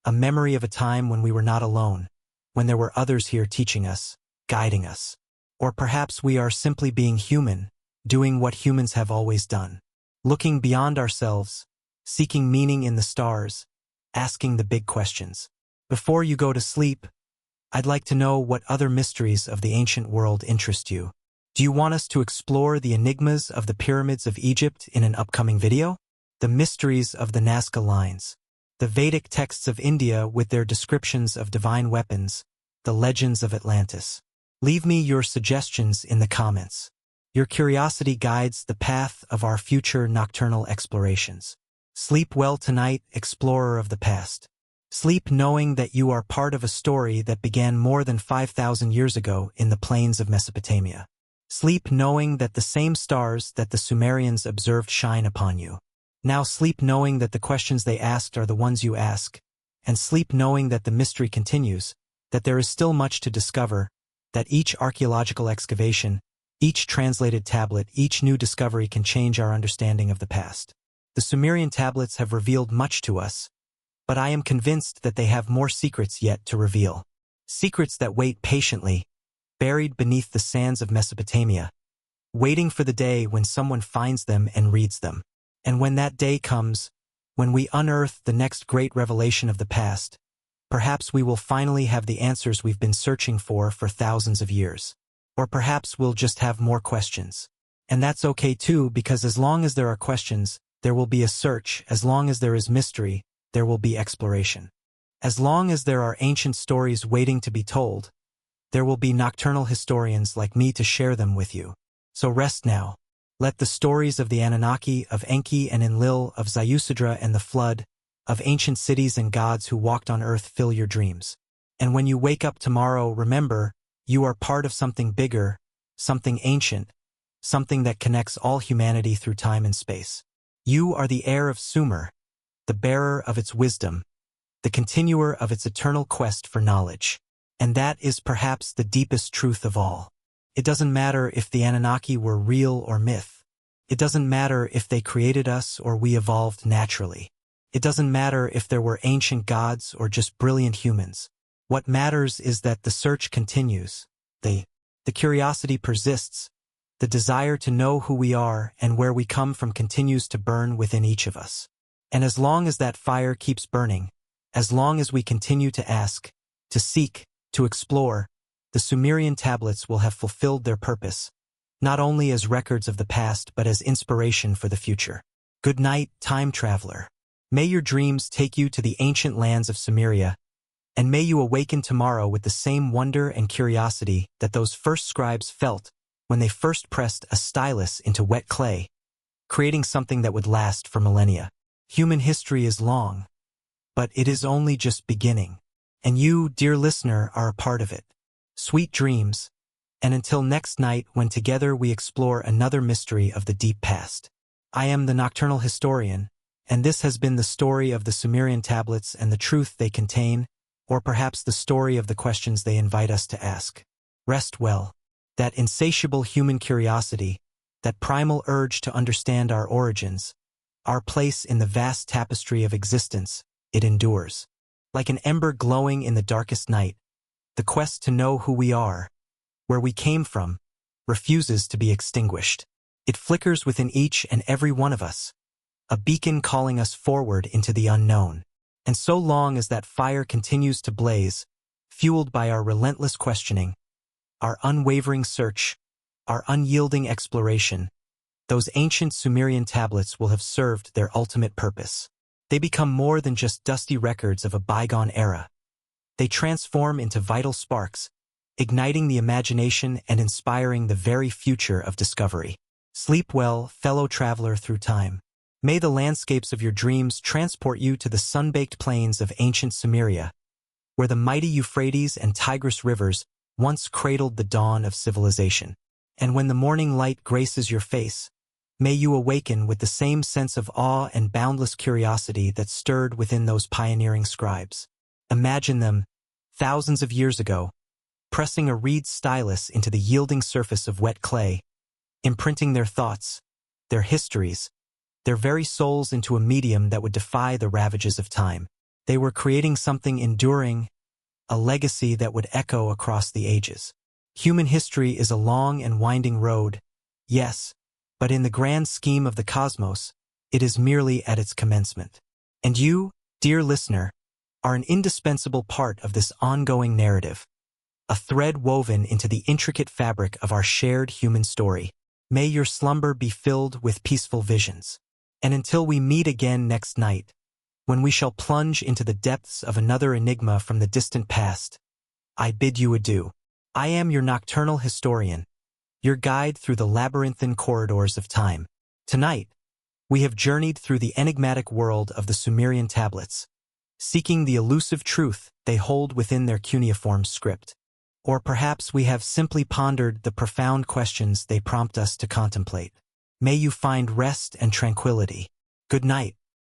a memory of a time when we were not alone, when there were others here teaching us, guiding us. Or perhaps we are simply being human, doing what humans have always done. Looking beyond ourselves, seeking meaning in the stars, asking the big questions. Before you go to sleep, I'd like to know what other mysteries of the ancient world interest you. Do you want us to explore the enigmas of the pyramids of Egypt in an upcoming video? The mysteries of the Nazca lines, the Vedic texts of India with their descriptions of divine weapons, the legends of Atlantis. Leave me your suggestions in the comments. Your curiosity guides the path of our future nocturnal explorations. Sleep well tonight, explorer of the past. Sleep knowing that you are part of a story that began more than 5,000 years ago in the plains of Mesopotamia. Sleep knowing that the same stars that the Sumerians observed shine upon you. Now sleep knowing that the questions they asked are the ones you ask, and sleep knowing that the mystery continues, that there is still much to discover, that each archaeological excavation, each translated tablet, each new discovery can change our understanding of the past. The Sumerian tablets have revealed much to us, but I am convinced that they have more secrets yet to reveal. Secrets that wait patiently, buried beneath the sands of Mesopotamia, waiting for the day when someone finds them and reads them. And when that day comes, when we unearth the next great revelation of the past, perhaps we will finally have the answers we've been searching for thousands of years. Or perhaps we'll just have more questions. And that's okay too, because as long as there are questions, there will be a search. As long as there is mystery, there will be exploration. As long as there are ancient stories waiting to be told, there will be nocturnal historians like me to share them with you. So rest now. Let the stories of the Anunnaki, of Enki and Enlil, of Ziusudra and the flood, of ancient cities and gods who walked on earth fill your dreams. And when you wake up tomorrow, remember, you are part of something bigger, something ancient, something that connects all humanity through time and space. You are the heir of Sumer, the bearer of its wisdom, the continuer of its eternal quest for knowledge. And that is perhaps the deepest truth of all. It doesn't matter if the Anunnaki were real or myth. It doesn't matter if they created us or we evolved naturally. It doesn't matter if there were ancient gods or just brilliant humans. What matters is that the search continues. The curiosity persists. The desire to know who we are and where we come from continues to burn within each of us. And as long as that fire keeps burning, as long as we continue to ask, to seek, to explore, the Sumerian tablets will have fulfilled their purpose, not only as records of the past but as inspiration for the future. Good night, time traveler. May your dreams take you to the ancient lands of Sumeria, and may you awaken tomorrow with the same wonder and curiosity that those first scribes felt when they first pressed a stylus into wet clay, creating something that would last for millennia. Human history is long, but it is only just beginning. And you, dear listener, are a part of it. Sweet dreams, and until next night when together we explore another mystery of the deep past. I am the Nocturnal Historian, and this has been the story of the Sumerian tablets and the truth they contain, or perhaps the story of the questions they invite us to ask. Rest well. That insatiable human curiosity, that primal urge to understand our origins, our place in the vast tapestry of existence, it endures. Like an ember glowing in the darkest night, the quest to know who we are, where we came from, refuses to be extinguished. It flickers within each and every one of us, a beacon calling us forward into the unknown. And so long as that fire continues to blaze, fueled by our relentless questioning, our unwavering search, our unyielding exploration, those ancient Sumerian tablets will have served their ultimate purpose. They become more than just dusty records of a bygone era. They transform into vital sparks, igniting the imagination and inspiring the very future of discovery. Sleep well, fellow traveler through time. May the landscapes of your dreams transport you to the sun-baked plains of ancient Sumeria, where the mighty Euphrates and Tigris rivers once cradled the dawn of civilization. And when the morning light graces your face, may you awaken with the same sense of awe and boundless curiosity that stirred within those pioneering scribes. Imagine them, thousands of years ago, pressing a reed stylus into the yielding surface of wet clay, imprinting their thoughts, their histories, their very souls into a medium that would defy the ravages of time. They were creating something enduring, a legacy that would echo across the ages. Human history is a long and winding road, yes, but in the grand scheme of the cosmos, it is merely at its commencement. And you, dear listener, are an indispensable part of this ongoing narrative, a thread woven into the intricate fabric of our shared human story. May your slumber be filled with peaceful visions. And until we meet again next night, when we shall plunge into the depths of another enigma from the distant past, I bid you adieu. I am your nocturnal historian, your guide through the labyrinthine corridors of time. Tonight, we have journeyed through the enigmatic world of the Sumerian tablets, seeking the elusive truth they hold within their cuneiform script. Or perhaps we have simply pondered the profound questions they prompt us to contemplate. May you find rest and tranquility. Good night.